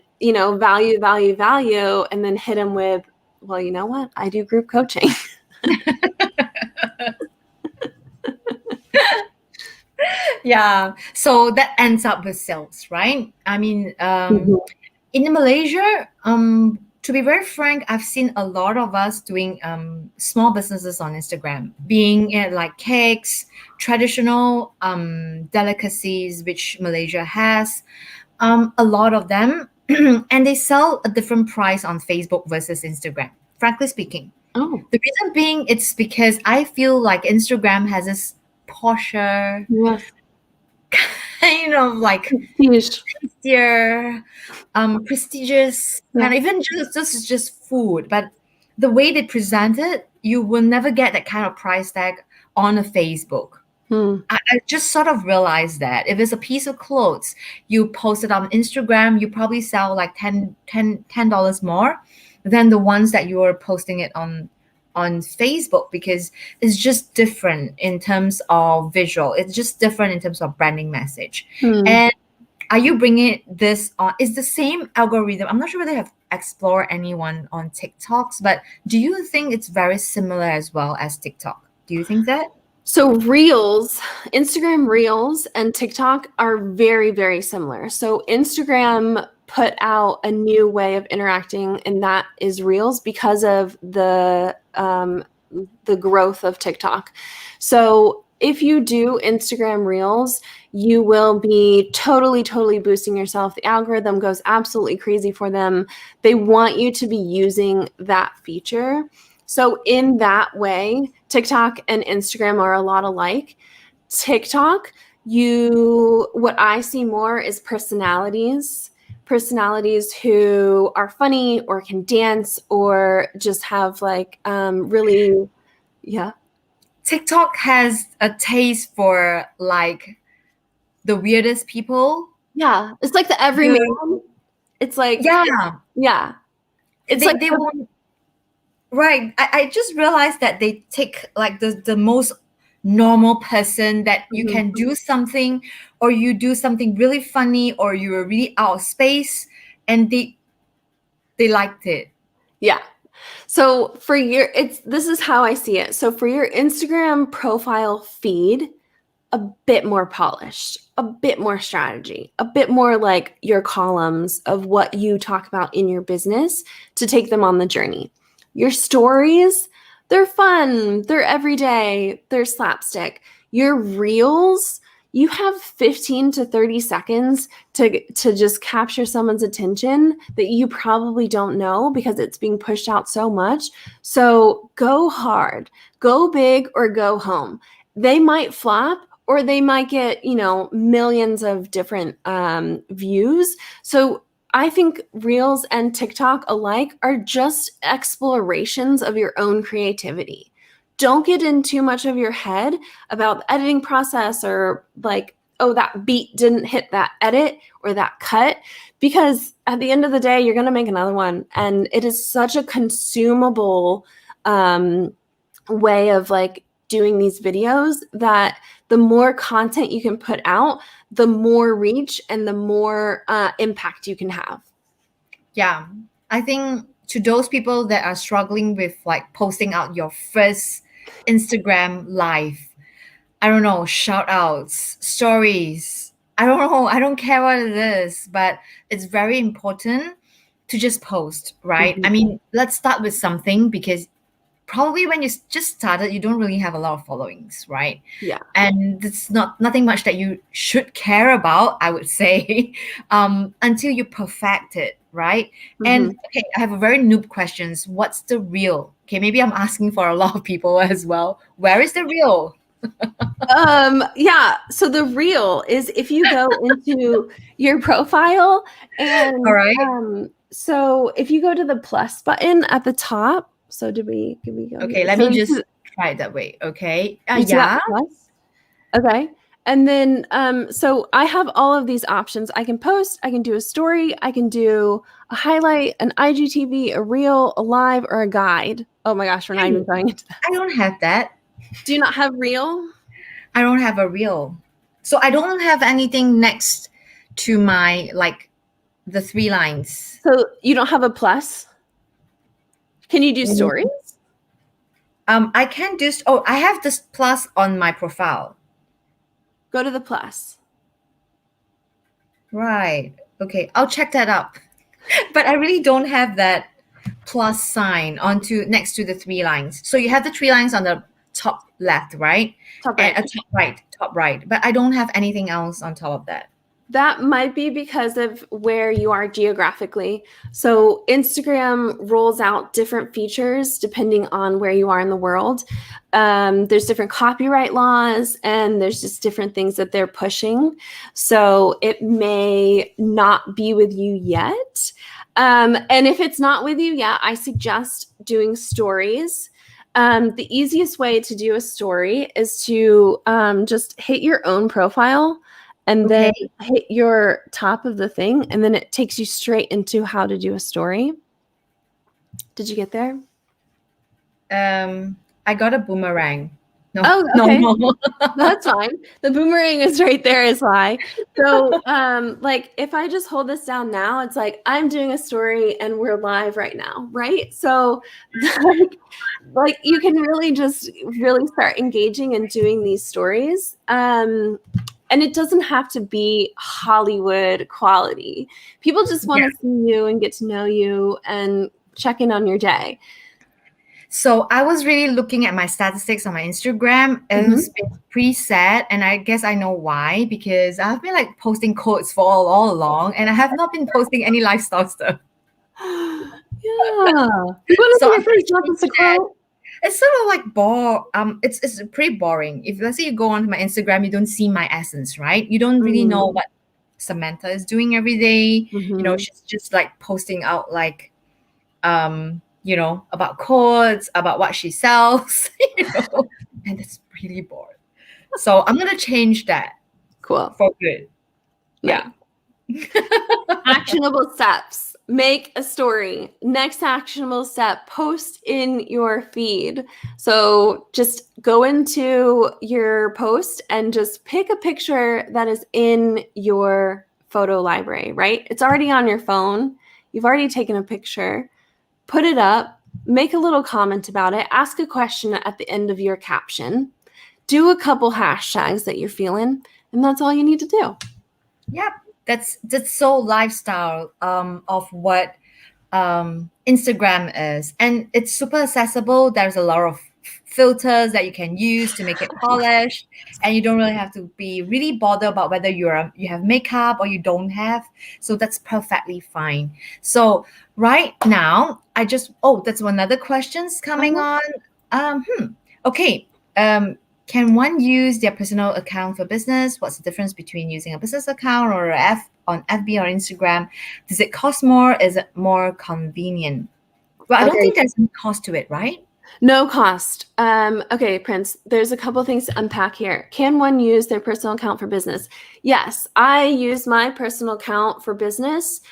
value, value, value, and then hit them with, well, you know what? I do group coaching. Yeah, so that ends up with sales, right? I mean, Mhm. in Malaysia, to be very frank, I've seen a lot of us doing small businesses on Instagram, being like cakes, traditional delicacies which Malaysia has, a lot of them, and they sell a different price on Facebook versus Instagram. Frankly speaking, Oh, the reason being, it's because I feel like Instagram has this posher yes. kind of like Prestige. tastier, prestigious Yeah. kind of, even just this is just food, but the way they present it, you will never get that kind of price tag on a Facebook. Hmm. I just sort of realized that if it's a piece of clothes, you post it on Instagram, you probably sell like $10 more than the ones that you are posting it on Facebook, because it's just different in terms of visual. It's just different in terms of branding message. Hmm. And are you bringing this on? Is the same algorithm? I'm not sure whether they have explored anyone on TikToks, but do you think it's very similar as well as TikTok? Do you think that? So Reels, Instagram Reels and TikTok are very, very similar. So Instagram put out a new way of interacting, and that is Reels because of the growth of TikTok. So if you do Instagram Reels, you will be totally, totally boosting yourself. The algorithm goes absolutely crazy for them. They want you to be using that feature. So in that way, TikTok and Instagram are a lot alike. TikTok, what I see more is personalities who are funny or can dance or just have like really, yeah. TikTok has a taste for like the weirdest people. Yeah, it's like the everyman. The It's like, Yeah, yeah, it's like they want, right. I just realized that they take like the most normal person that you Mhm. can do something, or you do something really funny, or you were really out of space, and they liked it. Yeah. So for this is how I see it. So for your Instagram profile feed, a bit more polished, a bit more strategy, a bit more like your columns of what you talk about in your business to take them on the journey. Your stories, they're fun, they're everyday, they're slapstick. Your reels, you have 15 to 30 seconds to just capture someone's attention that you probably don't know because it's being pushed out so much. So go hard, go big, or go home. They might flop, or they might get, millions of different views. So I think Reels and TikTok alike are just explorations of your own creativity. Don't get in too much of your head about the editing process, or like, oh, that beat didn't hit that edit or that cut, because at the end of the day, you're going to make another one. And it is such a consumable way of like doing these videos that the more content you can put out, the more reach and the more impact you can have. Yeah, I think to those people that are struggling with like posting out your first Instagram live, I don't know, shout outs, stories. I don't know. I don't care what it is, but it's very important to just post, right? I Mhm. mean, let's start with something, because probably when you just started, you don't really have a lot of followings, right? Yeah. And it's nothing much that you should care about, I would say, until you perfect it, right? And Mhm. okay, I have a very noob questions. What's the real? Okay, maybe I'm asking for a lot of people as well. Where is the real? Yeah. So the reel is if you go into your profile, All and right. so if you go to the plus button at the top. So did we go Okay, here? let So me just try it that way. Okay. you see that Yeah. plus? Okay. And then, so I have all of these options. I can post, I can do a story, I can do a highlight, an IGTV, a reel, a live, or a guide. Oh my gosh, we're not even Hey, going into that. I don't have that. Do you not have reel? I don't have a reel. So I don't have anything next to my like the three lines. So you don't have a plus? Can you do stories? I can just, oh, I have this plus on my profile. Go to the plus. Right. Okay, I'll check that up. But I really don't have that plus sign onto next to the three lines. So you have the three lines on the top left, right? Top And right. top right. But I don't have anything else on top of that. That might be because of where you are geographically. So Instagram rolls out different features depending on where you are in the world. There's different copyright laws, and there's just different things that they're pushing. So it may not be with you yet. And if it's not with you yet, I suggest doing stories. The easiest way to do a story is to just hit your own profile and then Okay. hit your top of the thing, and then it takes you straight into how to do a story. Did you get there? I got a boomerang. No, Oh, no, okay. no. That's fine. The boomerang is right there is why. So, like if I just hold this down now, it's like I'm doing a story and we're live right now, right? So like you can really just really start engaging and doing these stories. And it doesn't have to be Hollywood quality. People just want Yeah. to see you and get to know you and check in on your day. So I was really looking at my statistics on my Instagram. It's been pretty sad, and I guess I know why, because I've been like posting quotes for all along, and I have not been posting any lifestyle stuff. Yeah. You want to So see I'm your gonna face, not change just a that. quote? It's sort of like it's pretty boring. If let's say you go onto my Instagram, you don't see my essence, right? You don't really know Mm. what Samantha is doing every day. Mhm. She's just like posting out like about quotes, about what she sells, and it's really boring. So I'm gonna change that Cool. for good. Yeah. Like, Actionable steps. make a story. Next actionable step, post in your feed. So just go into your post and just pick a picture that is in your photo library, right? It's already on your phone. You've already taken a picture. Put it up, make a little comment about it, ask a question at the end of your caption, do a couple hashtags that you're feeling, and that's all you need to do. Yep, that's so lifestyle of what Instagram is, and it's super accessible. There's a lot of filters that you can use to make it polished, and you don't really have to be really bothered about whether you have makeup or you don't have. So that's perfectly fine. So right now, that's another questions coming on. Okay. Can one use their personal account for business? What's the difference between using a business account or on FB or Instagram? Does it cost more? Is it more convenient? Well, I don't think there's any cost to it, right? No cost. Okay, Prince, there's a couple things to unpack here. Can one use their personal account for business? Yes, I use my personal account for business.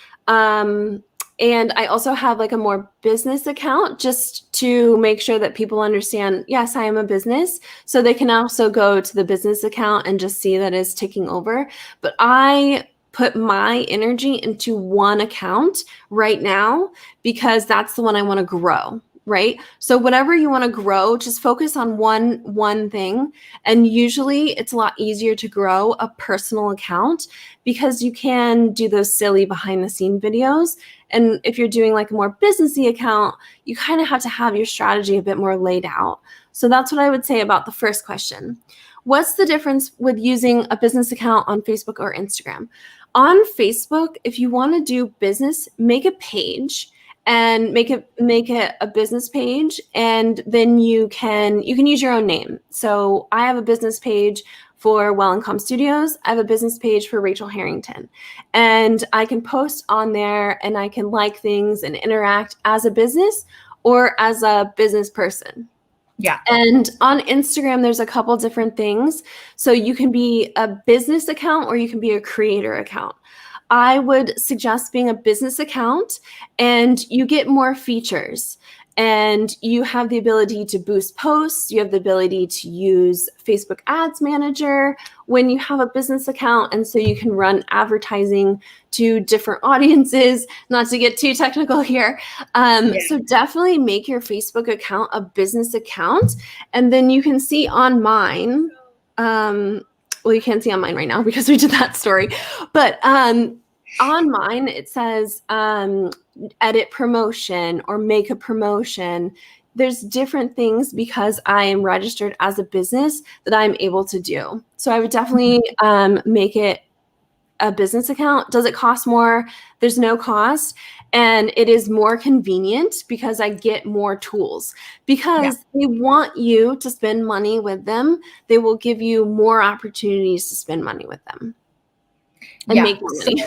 And I also have like a more business account just to make sure that people understand, yes, I am a business. So they can also go to the business account and just see that it's ticking over. But I put my energy into one account right now because that's the one I want to grow. Right? So whatever you want to grow, just focus on one thing. And usually it's a lot easier to grow a personal account because you can do those silly behind the scene videos. And if you're doing like a more businessy account, you kind of have to have your strategy a bit more laid out. So that's what I would say about the first question. What's the difference with using a business account on Facebook or Instagram? On Facebook, if you want to do business, make a page and make it a business page, and then you can use your own name. So I have a business page for Well and Calm Studios. I have a business page for Rachel Harrington, and I can post on there and I can like things and interact as a business or as a business person. Yeah. And on Instagram, there's a couple different things. So you can be a business account or you can be a creator account. I would suggest being a business account, and you get more features, and you have the ability to boost posts. You have the ability to use Facebook Ads Manager when you have a business account. And so you can run advertising to different audiences, not to get too technical here. So definitely make your Facebook account a business account. And then you can see on mine, well, you can't see on mine right now because we did that story, but on mine, it says edit promotion or make a promotion. There's different things because I am registered as a business that I'm able to do. So I would definitely make it a business account. Does it cost more? There's no cost. And it is more convenient because I get more tools. Because they want you to spend money with them, they will give you more opportunities to spend money with them. And make more money.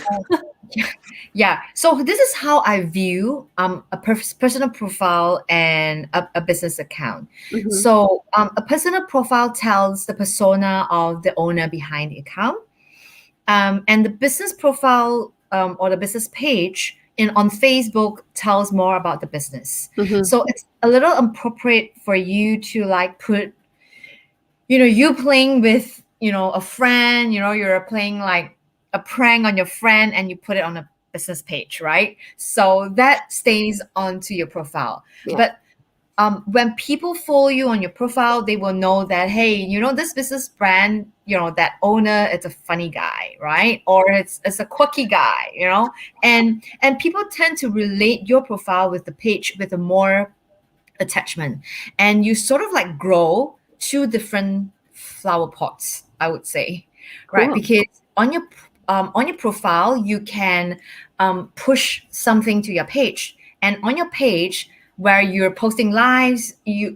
So this is how I view a personal profile and a business account. Mm-hmm. So a personal profile tells the persona of the owner behind the account, and the business profile or the business page on Facebook tells more about the business. Mm-hmm. So it's a little appropriate for you to like put, you playing with a friend, you're playing like a prank on your friend and you put it on a business page, right? So that stays onto your profile. But when people follow you on your profile, they will know that, hey, this business brand, that owner, it's a funny guy, right? Or it's a quirky guy, and people tend to relate your profile with the page with a more attachment, and you sort of like grow two different flower pots, I would say, right? Because on your profile, you can push something to your page, and on your page where you're posting lives,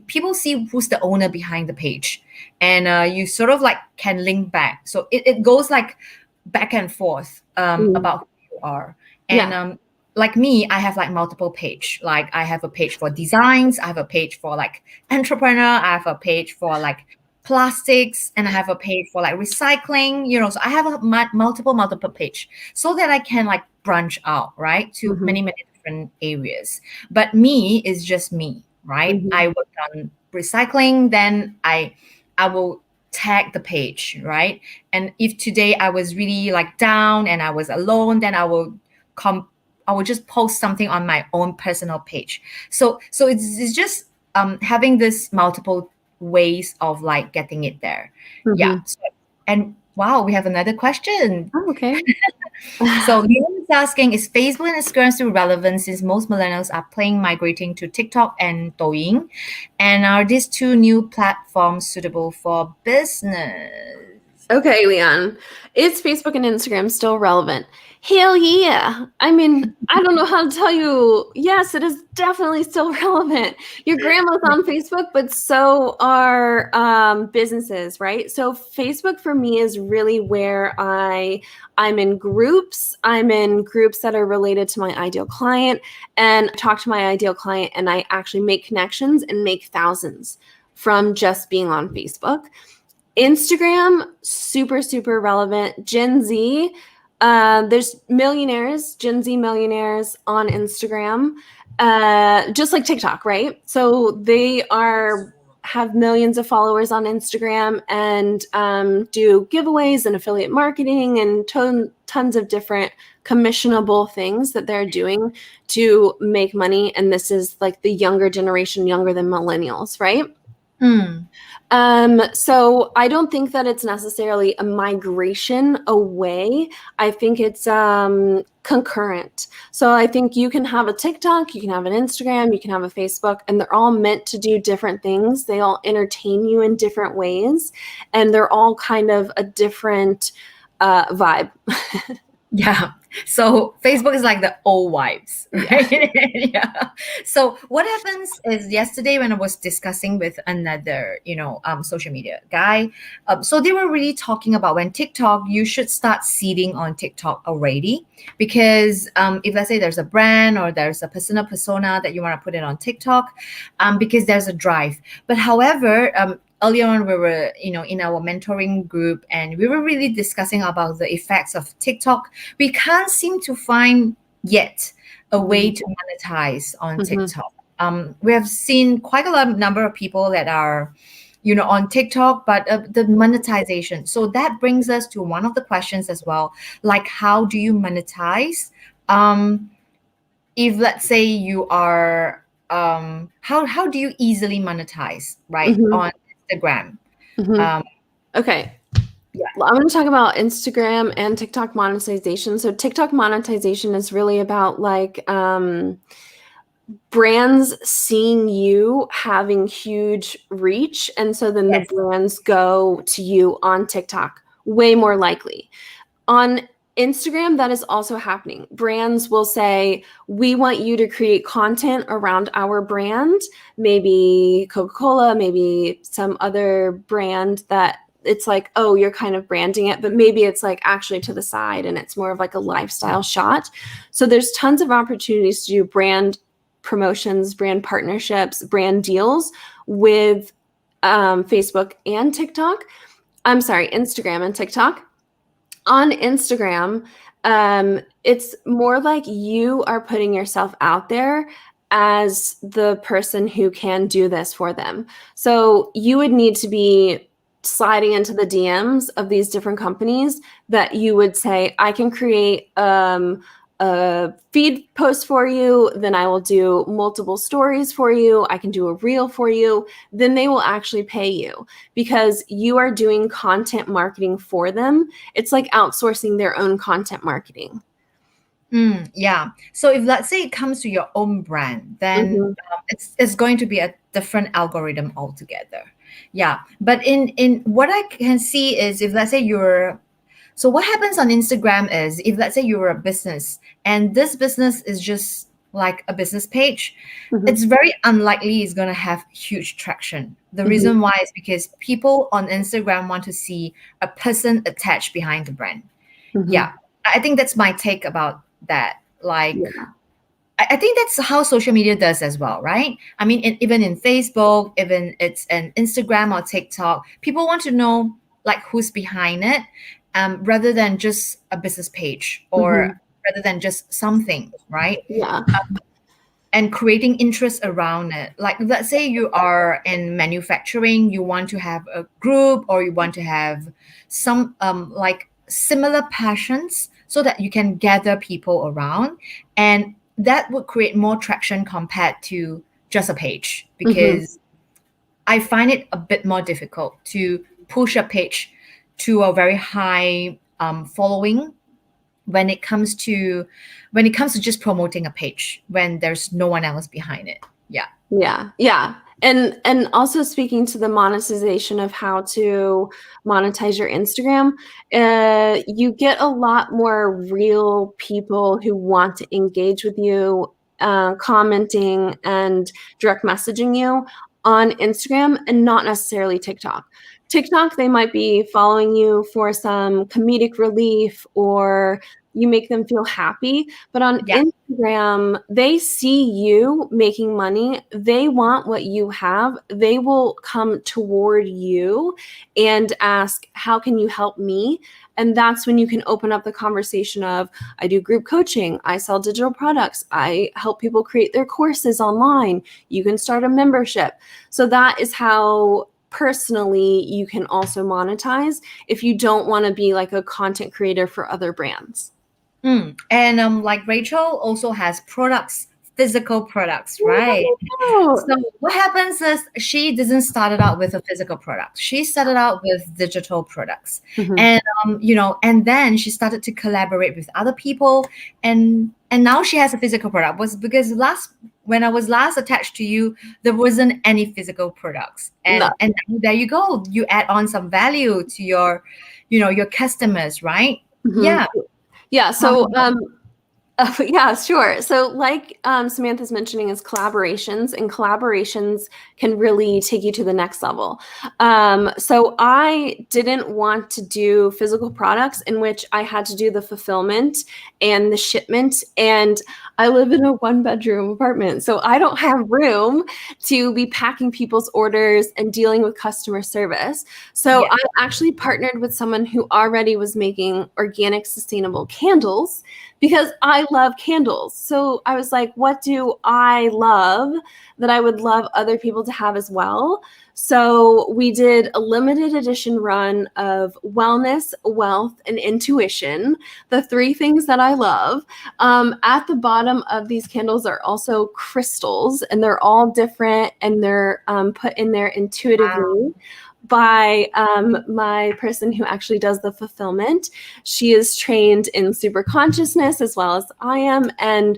people see who's the owner behind the page, and you sort of like can link back. So it goes like back and forth about who you are. And like me, I have like multiple page. Like I have a page for designs, I have a page for like entrepreneur, I have a page for like plastics, and I have a page for like recycling, so I have a multiple page so that I can like branch out, right, to many different areas. But me is just me, right? I work on recycling, then I will tag the page, right? And if today I was really like down and I was alone, then I will just post something on my own personal page. So it's just having this multiple ways of like getting it there. Yeah. And wow, we have another question. Oh, okay. So Leon is asking, is Facebook and Instagram still relevant since most millennials are migrating to TikTok and Douyin? And are these two new platforms suitable for business? Okay, Leon. Is Facebook and Instagram still relevant? Hell yeah. I mean, I don't know how to tell you. Yes, it is definitely still relevant. Your grandma's on Facebook, but so are businesses, right? So Facebook for me is really where I'm in groups. I'm in groups that are related to my ideal client, and I talk to my ideal client, and I actually make connections and make thousands from just being on Facebook. Instagram, super, super relevant. Gen Z, there's millionaires, Gen Z millionaires on Instagram, just like TikTok, right? So they have millions of followers on Instagram and do giveaways and affiliate marketing and tons of different commissionable things that they're doing to make money. And this is like the younger generation, younger than millennials, right? So I don't think that it's necessarily a migration away. I think it's concurrent. So I think you can have a TikTok, you can have an Instagram, you can have a Facebook, and they're all meant to do different things. They all entertain you in different ways, and they're all kind of a different vibe. Yeah. So Facebook is like the old vibes, right? Yeah. So what happens is yesterday when I was discussing with another, social media guy, so they were really talking about when TikTok, you should start seeding on TikTok already, because if let's say there's a brand or there's a personal persona that you want to put it on TikTok, because there's a drive. But however, earlier on we were in our mentoring group, and we were really discussing about the effects of TikTok. We can't seem to find yet a way to monetize on TikTok. We have seen quite a number of people that are on TikTok, but the monetization. So that brings us to one of the questions as well, like how do you monetize if let's say you are how do you easily monetize, right, on Instagram? Okay. Yeah. I'm going to talk about Instagram and TikTok monetization. So TikTok monetization is really about like brands seeing you having huge reach. And so then the brands go to you on TikTok, way more likely. On Instagram, that is also happening. Brands will say, we want you to create content around our brand, maybe Coca-Cola, maybe some other brand that it's like, oh, you're kind of branding it, but maybe it's like actually to the side and it's more of like a lifestyle shot. So there's tons of opportunities to do brand promotions, brand partnerships, brand deals with Facebook and TikTok. I'm sorry, Instagram and TikTok. On Instagram, it's more like you are putting yourself out there as the person who can do this for them. So you would need to be sliding into the DMs of these different companies that you would say, I can create a feed post for you, then I will do multiple stories for you, I can do a reel for you, then they will actually pay you because you are doing content marketing for them. It's like outsourcing their own content marketing. Yeah. So if let's say it comes to your own brand, then it's going to be a different algorithm altogether. Yeah. But in what I can see is if let's say so what happens on Instagram is if let's say you're a business and this business is just like a business page, it's very unlikely it's going to have huge traction. The reason why is because people on Instagram want to see a person attached behind the brand. Yeah. I think that's my take about that. Like, I think that's how social media does as well, right? I mean, even in Facebook, even it's an Instagram or TikTok, people want to know like who's behind it, rather than just a business page or Mhm. rather than just something, right? Yeah. And creating interest around it. Like, let's say you are in manufacturing, you want to have a group or you want to have some like similar passions so that you can gather people around, and that would create more traction compared to just a page, Mhm. because I find it a bit more difficult to push a page to a very high following when it comes to just promoting a page when there's no one else behind it. Yeah. Yeah, yeah. And also speaking to the monetization of how to monetize your Instagram, you get a lot more real people who want to engage with you, commenting and direct messaging you on Instagram and not necessarily TikTok. TikTok, they might be following you for some comedic relief or you make them feel happy, but on Yeah. Instagram, they see you making money. They want what you have. They will come toward you and ask, how can you help me? And that's when you can open up the conversation of, I do group coaching. I sell digital products. I help people create their courses online. You can start a membership. So that is how personally you can also monetize if you don't want to be like a content creator for other brands. And like Rachel also has products, physical products, right? Oh, So what happens is she doesn't start it out with a physical product. She started out with digital products, mhm. and and then she started to collaborate with other people, and now she has a physical product. Was because last when I was last attached to you, there wasn't any physical products, No. and now there you go. You add on some value to your, your customers, right? Mhm. Yeah. Yeah. Tell me So, more. yeah, sure. So, like Samantha's mentioning, is collaborations, and collaborations can really take you to the next level. So, I didn't want to do physical products in which I had to do the fulfillment and the shipment. And I live in a one-bedroom apartment, so I don't have room to be packing people's orders and dealing with customer service. So, Yeah. I actually partnered with someone who already was making organic, sustainable candles because I love candles. So I was like, what do I love that I would love other people to have as well? So we did a limited edition run of wellness, wealth, and intuition, the three things that I love. At the bottom of these candles are also crystals, and they're all different and they're put in there Wow. intuitively by my person who actually does the fulfillment. She is trained in super consciousness as well as I am, and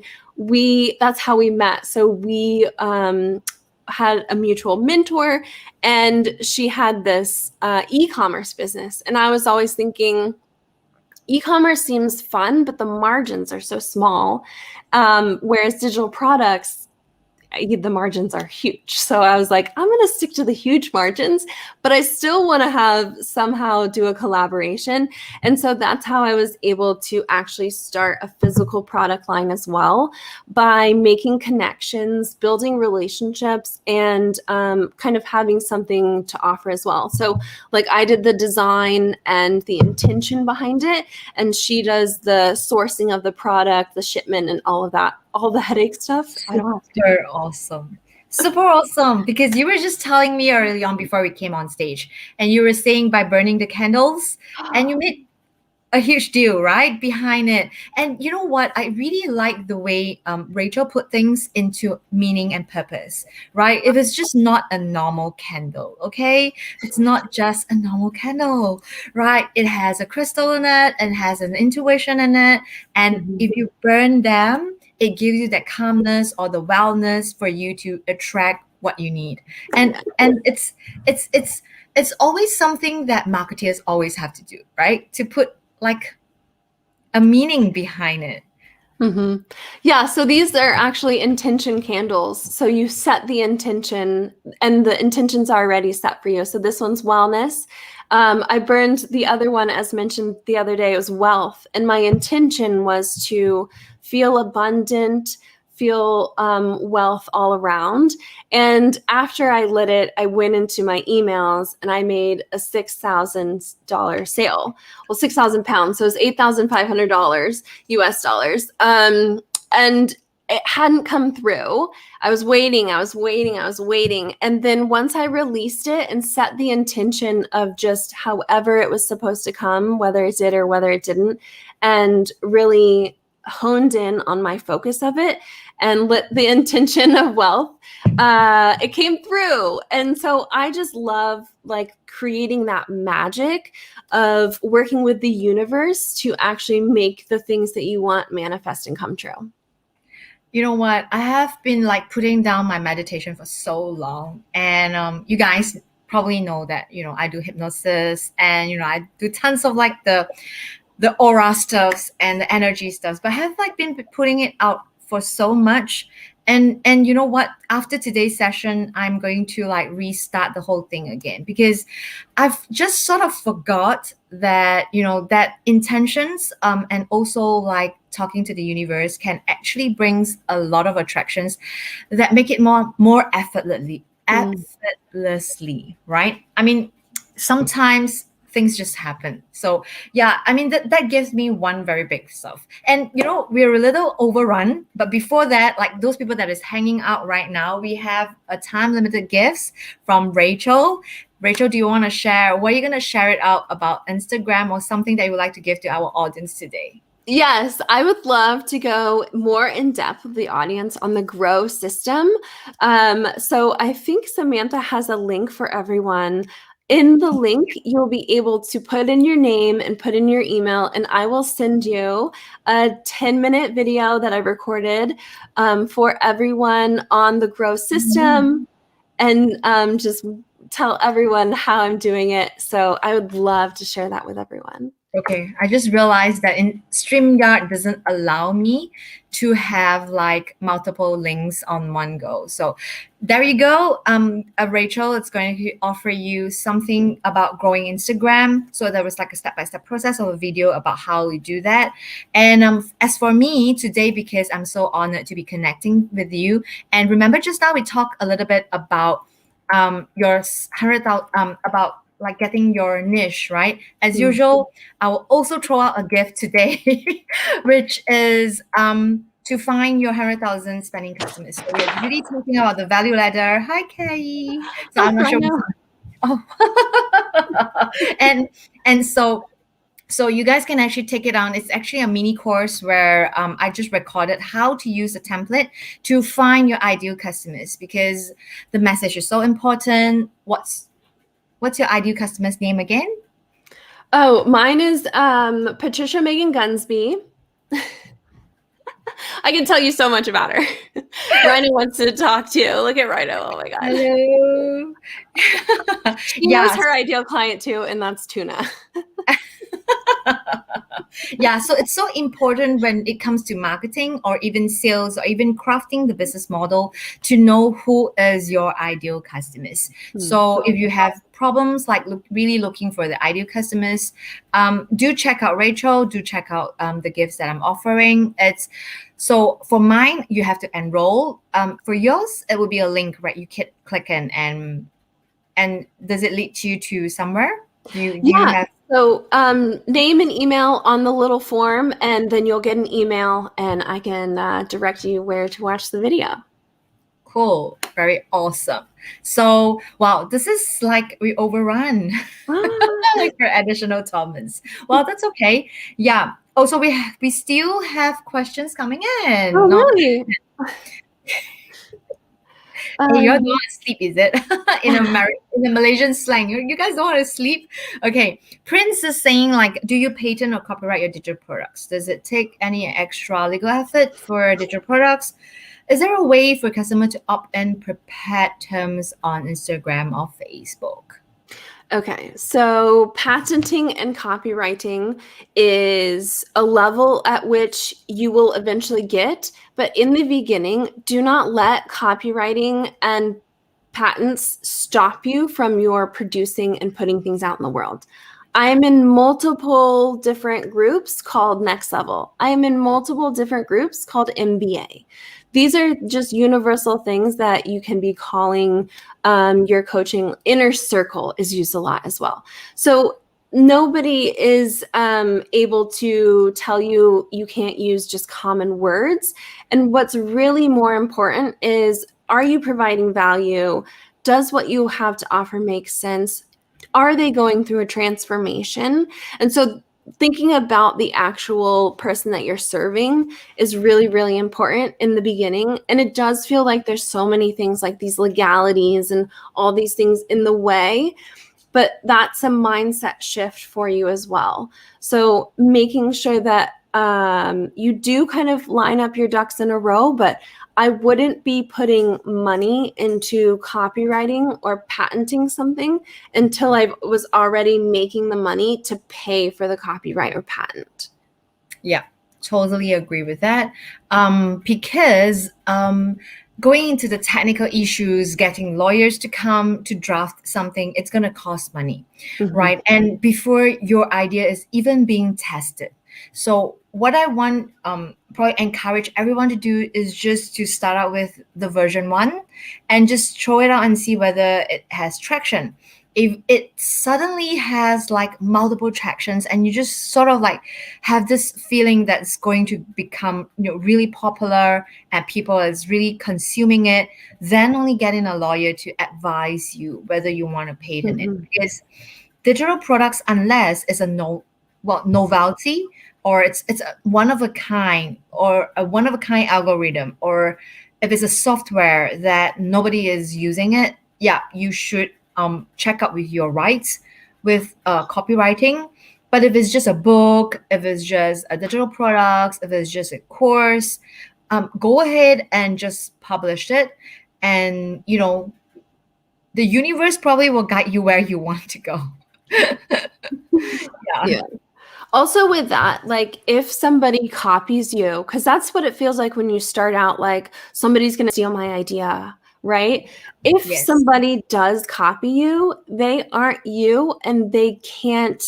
that's how we met. So we had a mutual mentor, and she had this e-commerce business, and I was always thinking, e-commerce seems fun, but the margins are so small, whereas digital products, the margins are huge. So I was like, I'm going to stick to the huge margins, but I still want to have somehow do a collaboration. And so that's how I was able to actually start a physical product line as well, by making connections, building relationships, and kind of having something to offer as well. So, like, I did the design and the intention behind it, and she does the sourcing of the product, the shipment, and all of that, all the headache stuff. I don't have to do. Super awesome. Super awesome. Because you were just telling me early on before we came on stage, and you were saying by burning the candles, and you made a huge deal, right? Behind it. And you know what? I really like the way Rachel put things into meaning and purpose, right? If it's just not a normal candle, okay? It's not just a normal candle, right? It has a crystal in it and has an intuition in it. And Mhm. if you burn them, it gives you that calmness or the wellness for you to attract what you need. And it's it's always something that marketers always have to do, right? To put like a meaning behind it. hmm Yeah, so these are actually intention candles. So you set the intention, and the intention's already set for you. So this one's wellness. I burned the other one, as mentioned the other day, it was wealth. And my intention was to feel abundant, feel wealth all around. And after I lit it, I went into my emails and I made a $6,000 sale. Well, 6,000 pounds. So it was $8,500 US dollars. And it hadn't come through. I was waiting. And then once I released it and set the intention of just however it was supposed to come, whether it did or whether it didn't, and really honed in on my focus of it and lit the intention of wealth, it came through. And so I just love like creating that magic of working with the universe to actually make the things that you want manifest and come true. You know what? I have been like putting down my meditation for so long, and you guys probably know that I do hypnosis, and I do tons of like the aura stuffs and the energy stuffs, but I have like been putting it out for so much. And you know what? After today's session, I'm going to like restart the whole thing again, because I've just sort of forgot that, that intentions and also like talking to the universe can actually brings a lot of attractions that make it more effortlessly, right? I mean, sometimes things just happen. So yeah, I mean, that gives me one very big stuff. And we're a little overrun, but before that, like those people that is hanging out right now, we have a time limited gifts from Rachel. Rachel, do you want to share? What are you going to share it out about Instagram or something that you would like to give to our audience today? Yes, I would love to go more in depth with the audience on the GROW system. So I think Samantha has a link for everyone. In the link, you'll be able to put in your name and put in your email, and I will send you a 10-minute video that I recorded for everyone on the GROW system, and just tell everyone how I'm doing it. So I would love to share that with everyone. Okay, I just realized that in StreamYard doesn't allow me to have like multiple links on one go. So there you go. Rachel, it's going to offer you something about growing Instagram. So there was like a step-by-step process of a video about how we do that. And as for me today, because I'm so honored to be connecting with you. And remember, just now we talked a little bit about your 100,000 about like getting your niche, right? As usual, I will also throw out a gift today, which is to find your 100,000 spending customers. So we're really talking about the value ladder. Hi, Kay. So I'm not sure. And so you guys can actually take it on. It's actually a mini course where I just recorded how to use the template to find your ideal customers, because the message is so important. What's your ideal customer's name again? Oh, mine is Patricia Megan Gunsby. I can tell you so much about her. Rhino wants to talk to you. Look at Rhino. Oh my God. Hello. She knows her ideal client too, and that's Tuna. Yeah, so it's so important when it comes to marketing or even sales or even crafting the business model to know who is your ideal customers. So if you have problems like really looking for the ideal customers, do check out Rachel, do check out the gifts that I'm offering. So for mine, you have to enroll. For yours, it will be a link, right? You can click in, and does it lead you to somewhere? You have. So name and email on the little form, and then you'll get an email, and I can direct you where to watch the video. Cool. Very awesome. So, wow, this is like we overrun like for additional comments. Well, that's okay. Yeah. Oh, so we still have questions coming in. Oh, really? Hey, you don't want to sleep, is it? in a Malaysian slang, you guys don't want to sleep. Okay, Prince is saying like, do you patent or copyright your digital products? Does it take any extra legal effort for digital products? Is there a way for a customer to opt in prepared terms on Instagram or Facebook? Okay, so patenting and copywriting is a level at which you will eventually get, but in the beginning, do not let copywriting and patents stop you from your producing and putting things out in the world. I'm in multiple different groups called Next Level. I am in multiple different groups called MBA. These are just universal things that you can be calling your coaching. Inner circle is used a lot as well. So nobody is able to tell you you can't use just common words. And what's really more important is, are you providing value? Does what you have to offer make sense? Are they going through a transformation? And so thinking about the actual person that you're serving is really, really important in the beginning. And it does feel like there's so many things like these legalities and all these things in the way, but that's a mindset shift for you as well. So making sure that you do kind of line up your ducks in a row, but I wouldn't be putting money into copywriting or patenting something until I was already making the money to pay for the copyright or patent. Yeah, totally agree with that. Because going into the technical issues, getting lawyers to come to draft something, it's going to cost money, right? And before your idea is even being tested. So what I want probably encourage everyone to do is just to start out with the version 1 and just throw it out and see whether it has traction. If it suddenly has like multiple tractions and you just sort of like have this feeling that's going to become really popular and people is really consuming it, then only getting a lawyer to advise you whether you want to patent it. Because digital products, unless it's a novelty, or it's a one of a kind or a one of a kind algorithm, or if it's a software that nobody is using it, yeah, you should check out with your rights with copywriting. But if it's just a book, if it's just a digital products, if it's just a course, go ahead and just publish it. And the universe probably will guide you where you want to go. Yeah. Also with that, like if somebody copies you, because that's what it feels like when you start out, like somebody's going to steal my idea, right? If Yes. somebody does copy you, they aren't you, and they can't,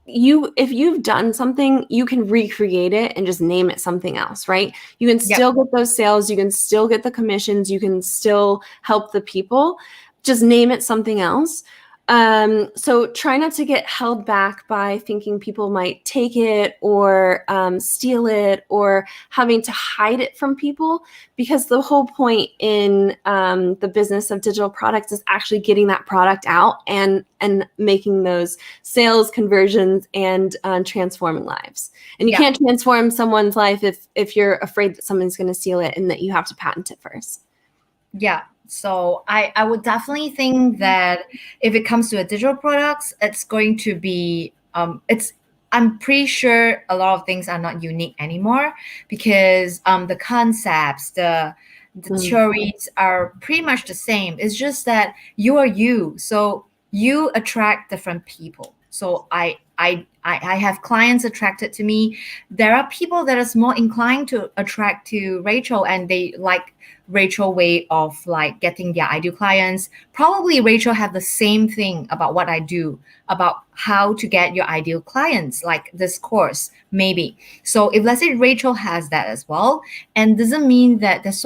if you've done something, you can recreate it and just name it something else, right? You can still get those sales, you can still get the commissions, you can still help the people, just name it something else. So try not to get held back by thinking people might take it or steal it or having to hide it from people, because the whole point in the business of digital products is actually getting that product out and making those sales conversions and transforming lives. And you can't transform someone's life if you're afraid that someone's going to steal it and that you have to patent it first. Yeah. So I would definitely think that if it comes to a digital products, it's going to be I'm pretty sure a lot of things are not unique anymore, because the concepts, the theories are pretty much the same. It's just that you are you, so you attract different people. So I have clients attracted to me. There are people that is more inclined to attract to Rachel, and they like Rachel way of like getting their ideal clients. Probably Rachel have the same thing about what I do, about how to get your ideal clients, like this course, maybe. So if let's say Rachel has that as well, and doesn't mean that there's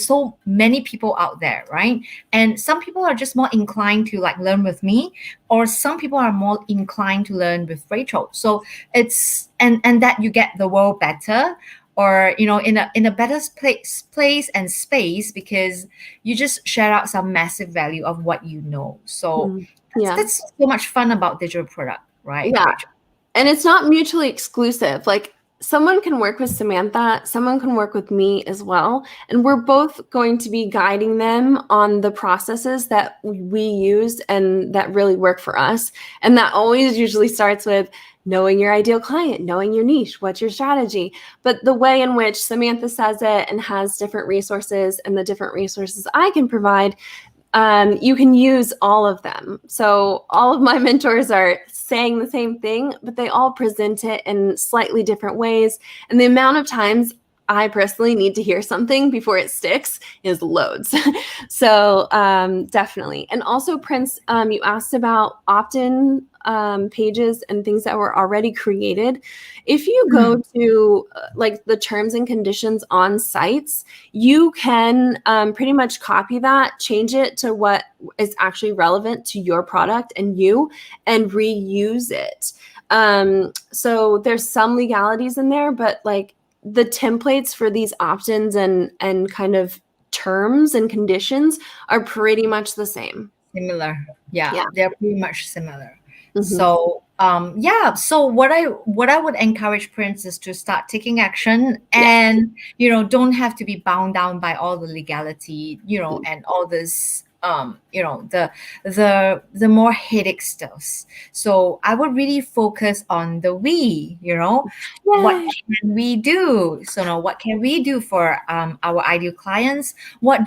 so many people out there, right? And some people are just more inclined to like learn with me, or some people are more inclined to learn with Rachel. So it's and that you get the world better, or in a better place and space, because you just share out some massive value of what you know. So that's so much fun about digital product, right? Yeah. Rachel? And it's not mutually exclusive. Like someone can work with Samantha, someone can work with me as well. And we're both going to be guiding them on the processes that we use and that really work for us. And that always usually starts with knowing your ideal client, knowing your niche, what's your strategy. But the way in which Samantha says it and has different resources, and the different resources I can provide, you can use all of them. So all of my mentors are saying the same thing, but they all present it in slightly different ways. And the amount of times I personally need to hear something before it sticks is loads. So definitely. And also, Prince, you asked about opt-in pages and things that were already created. If you go to like the terms and conditions on sites, you can pretty much copy that, change it to what is actually relevant to your product and you, and reuse it. So there's some legalities in there, but like the templates for these opt-ins and kind of terms and conditions are pretty much the same. Similar. Yeah, Yeah. they're pretty much similar. Mhm. So yeah, so what I would encourage Prince is to start taking action, and don't have to be bound down by all the legality, and all this the more headache stuffs. So I would really focus on the what Yay. can we do? So now what can we do for our ideal clients? What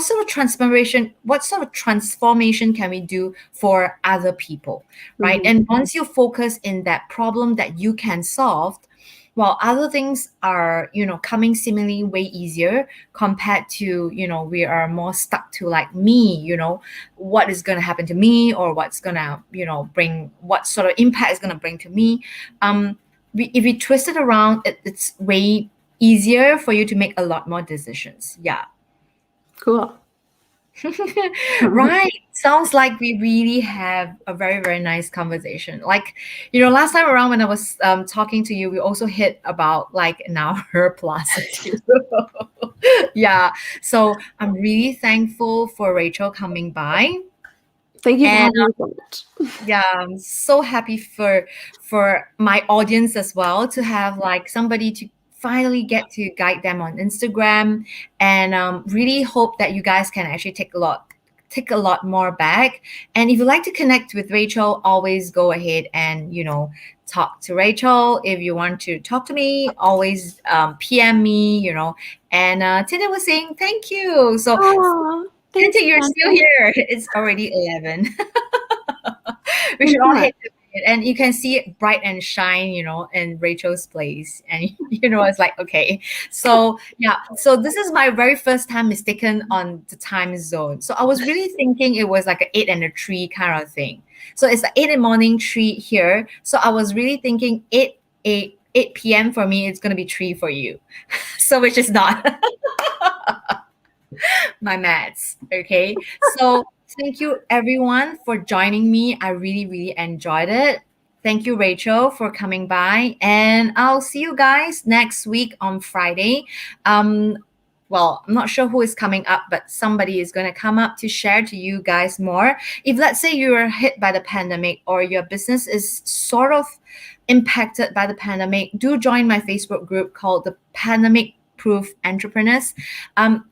sort of transformation can we do for other people, right? Mhm. And once you focus in that problem that you can solve, while other things are coming seemingly way easier compared to we are more stuck to like me, what is going to happen to me, or what's going to bring, what sort of impact is going to bring to me. If we twist it around, it's way easier for you to make a lot more decisions. Yeah. Cool. Right. Sounds like we really have a very, very nice conversation. Like, last time around when I was talking to you, we also hit about like an hour plus. Yeah. So I'm really thankful for Rachel coming by. Thank you for And having me so much. yeah, I'm so happy for my audience as well to have like somebody to finally get to guide them on Instagram, and really hope that you guys can actually take a lot more back. And if you like to connect with Rachel, always go ahead and talk to Rachel. If you want to talk to me, always PM me. And Tina was saying thank you. So Aw, thanks, Tina, you're still Samantha. here. It's already 11. We Thanks should so all much. head to it, and you can see it bright and shine, in Rachel's place, and it's like okay. So yeah, so this is my very first time mistaken on the time zone. So I was really thinking it was like an 8 and a 3 kind of thing. So it's like 8 in the morning, 3 here. So I was really thinking 8 p.m. for me. It's gonna be 3 for you. So which is not my maths. Okay. So thank you everyone for joining me. I really, really enjoyed it. Thank you, Rachel, for coming by. And I'll see you guys next week on Friday. Well, I'm not sure who is coming up, but somebody is going to come up to share to you guys more. If let's say you are hit by the pandemic or your business is sort of impacted by the pandemic, do join my Facebook group called the Pandemic Proof Entrepreneurs.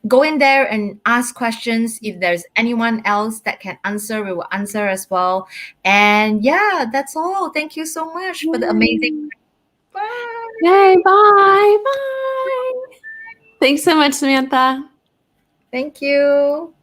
Go in there and ask questions. If there's anyone else that can answer, we will answer as well. And yeah, that's all. Thank you so much for the amazing. Bye. Yay, bye. Bye. Thanks so much, Samantha. Thank you.